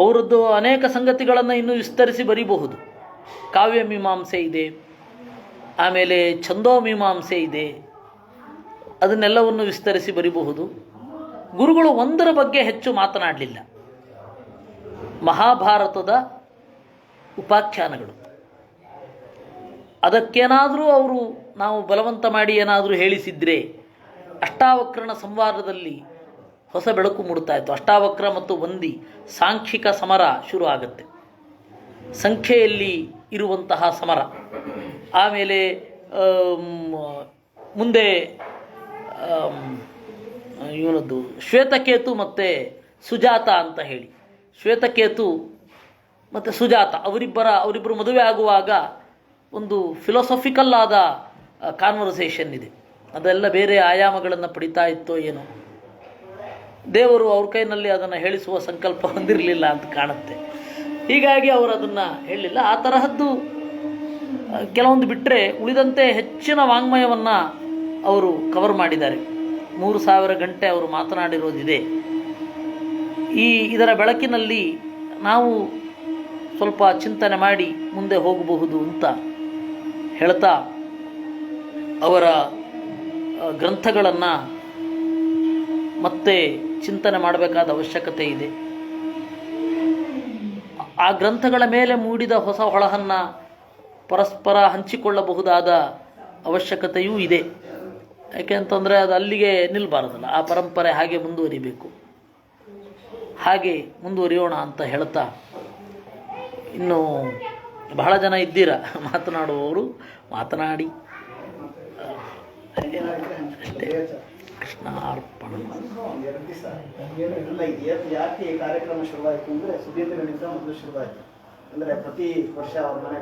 ಅವರದ್ದು ಅನೇಕ ಸಂಗತಿಗಳನ್ನು ಇನ್ನೂ ವಿಸ್ತರಿಸಿ ಬರೀಬಹುದು. ಕಾವ್ಯ ಮೀಮಾಂಸೆ ಇದೆ, ಆಮೇಲೆ ಛಂದೋ ಮೀಮಾಂಸೆ ಇದೆ, ಅದನ್ನೆಲ್ಲವನ್ನು ವಿಸ್ತರಿಸಿ ಬರೀಬಹುದು. ಗುರುಗಳು ಒಂದರ ಬಗ್ಗೆ ಹೆಚ್ಚು ಮಾತನಾಡಲಿಲ್ಲ. ಮಹಾಭಾರತದ ಉಪಾಖ್ಯಾನಗಳು, ಅದಕ್ಕೇನಾದರೂ ಅವರು ನಾವು ಬಲವಂತ ಮಾಡಿ ಏನಾದರೂ ಹೇಳಿಸಿದರೆ ಅಷ್ಟಾವಕ್ರನ ಸಂವಾದದಲ್ಲಿ ಹೊಸ ಬೆಳಕು ಮೂಡ್ತಾ ಇತ್ತು. ಅಷ್ಟಾವಕ್ರ ಮತ್ತು ವಂದಿ ಸಾಂಖ್ಯಿಕ ಸಮರ ಶುರು ಆಗುತ್ತೆ, ಸಂಖ್ಯೆಯಲ್ಲಿ ಇರುವಂತಹ ಸಮರ. ಆಮೇಲೆ ಮುಂದೆ ಇವನದ್ದು ಶ್ವೇತಕೇತು ಮತ್ತು ಸುಜಾತ ಅಂತ ಹೇಳಿ, ಶ್ವೇತಕೇತು ಮತ್ತು ಸುಜಾತ ಅವರಿಬ್ಬರು ಮದುವೆ ಆಗುವಾಗ ಒಂದು ಫಿಲಾಸಫಿಕಲ್ ಆದ ಕಾನ್ವರ್ಸೇಷನ್ ಇದೆ. ಅದೆಲ್ಲ ಬೇರೆ ಆಯಾಮಗಳನ್ನು ಪಡಿತಾ ಇತ್ತೋ ಏನೋ, ದೇವರು ಅವ್ರ ಕೈನಲ್ಲಿ ಅದನ್ನು ಹೇಳಿಸುವ ಸಂಕಲ್ಪ ಹೊಂದಿರಲಿಲ್ಲ ಅಂತ ಕಾಣುತ್ತೆ. ಹೀಗಾಗಿ ಅವರು ಅದನ್ನು ಹೇಳಲಿಲ್ಲ. ಆ ತರಹದ್ದು ಕೆಲವೊಂದು ಬಿಟ್ಟರೆ ಉಳಿದಂತೆ ಹೆಚ್ಚಿನ ವಾಂಗ್ಮಯವನ್ನು ಅವರು ಕವರ್ ಮಾಡಿದ್ದಾರೆ. 3000 ಗಂಟೆ ಅವರು ಮಾತನಾಡಿರೋದಿದೆ. ಇದರ ಬೆಳಕಿನಲ್ಲಿ ನಾವು ಸ್ವಲ್ಪ ಚಿಂತನೆ ಮಾಡಿ ಮುಂದೆ ಹೋಗಬಹುದು ಅಂತ ಹೇಳ್ತಾ, ಅವರ ಗ್ರಂಥಗಳನ್ನು ಮತ್ತೆ ಚಿಂತನೆ ಮಾಡಬೇಕಾದ ಅವಶ್ಯಕತೆ ಇದೆ. ಆ ಗ್ರಂಥಗಳ ಮೇಲೆ ಮೂಡಿದ ಹೊಸ ಹೊಳಹನ್ನು ಪರಸ್ಪರ ಹಂಚಿಕೊಳ್ಳಬಹುದಾದ ಅವಶ್ಯಕತೆಯೂ ಇದೆ. ಯಾಕೆ ಅಂತಂದರೆ ಅದು ಅಲ್ಲಿಗೆ ನಿಲ್ಲಬಾರದಲ್ಲ, ಆ ಪರಂಪರೆ ಹಾಗೆ ಮುಂದುವರಿಬೇಕು. ಹಾಗೆ ಮುಂದುವರಿಯೋಣ ಅಂತ ಹೇಳ್ತಾ, ಇನ್ನು ಬಹಳ ಜನ ಇದ್ದೀರ ಮಾತನಾಡುವವರು, ಮಾತನಾಡಿ. ಕೃಷ್ಣಾರ್ಪಣ. ಯಾಕೆ ಕಾರ್ಯಕ್ರಮ ಶುರುವಾಯಿತು ಅಂದರೆ ಸುದೀರ್ಘ ಮೊದಲು ಶುರುವಾಯಿತು. ಅಂದರೆ ಪ್ರತಿ ವರ್ಷ ಅವ್ರ ಮನೆ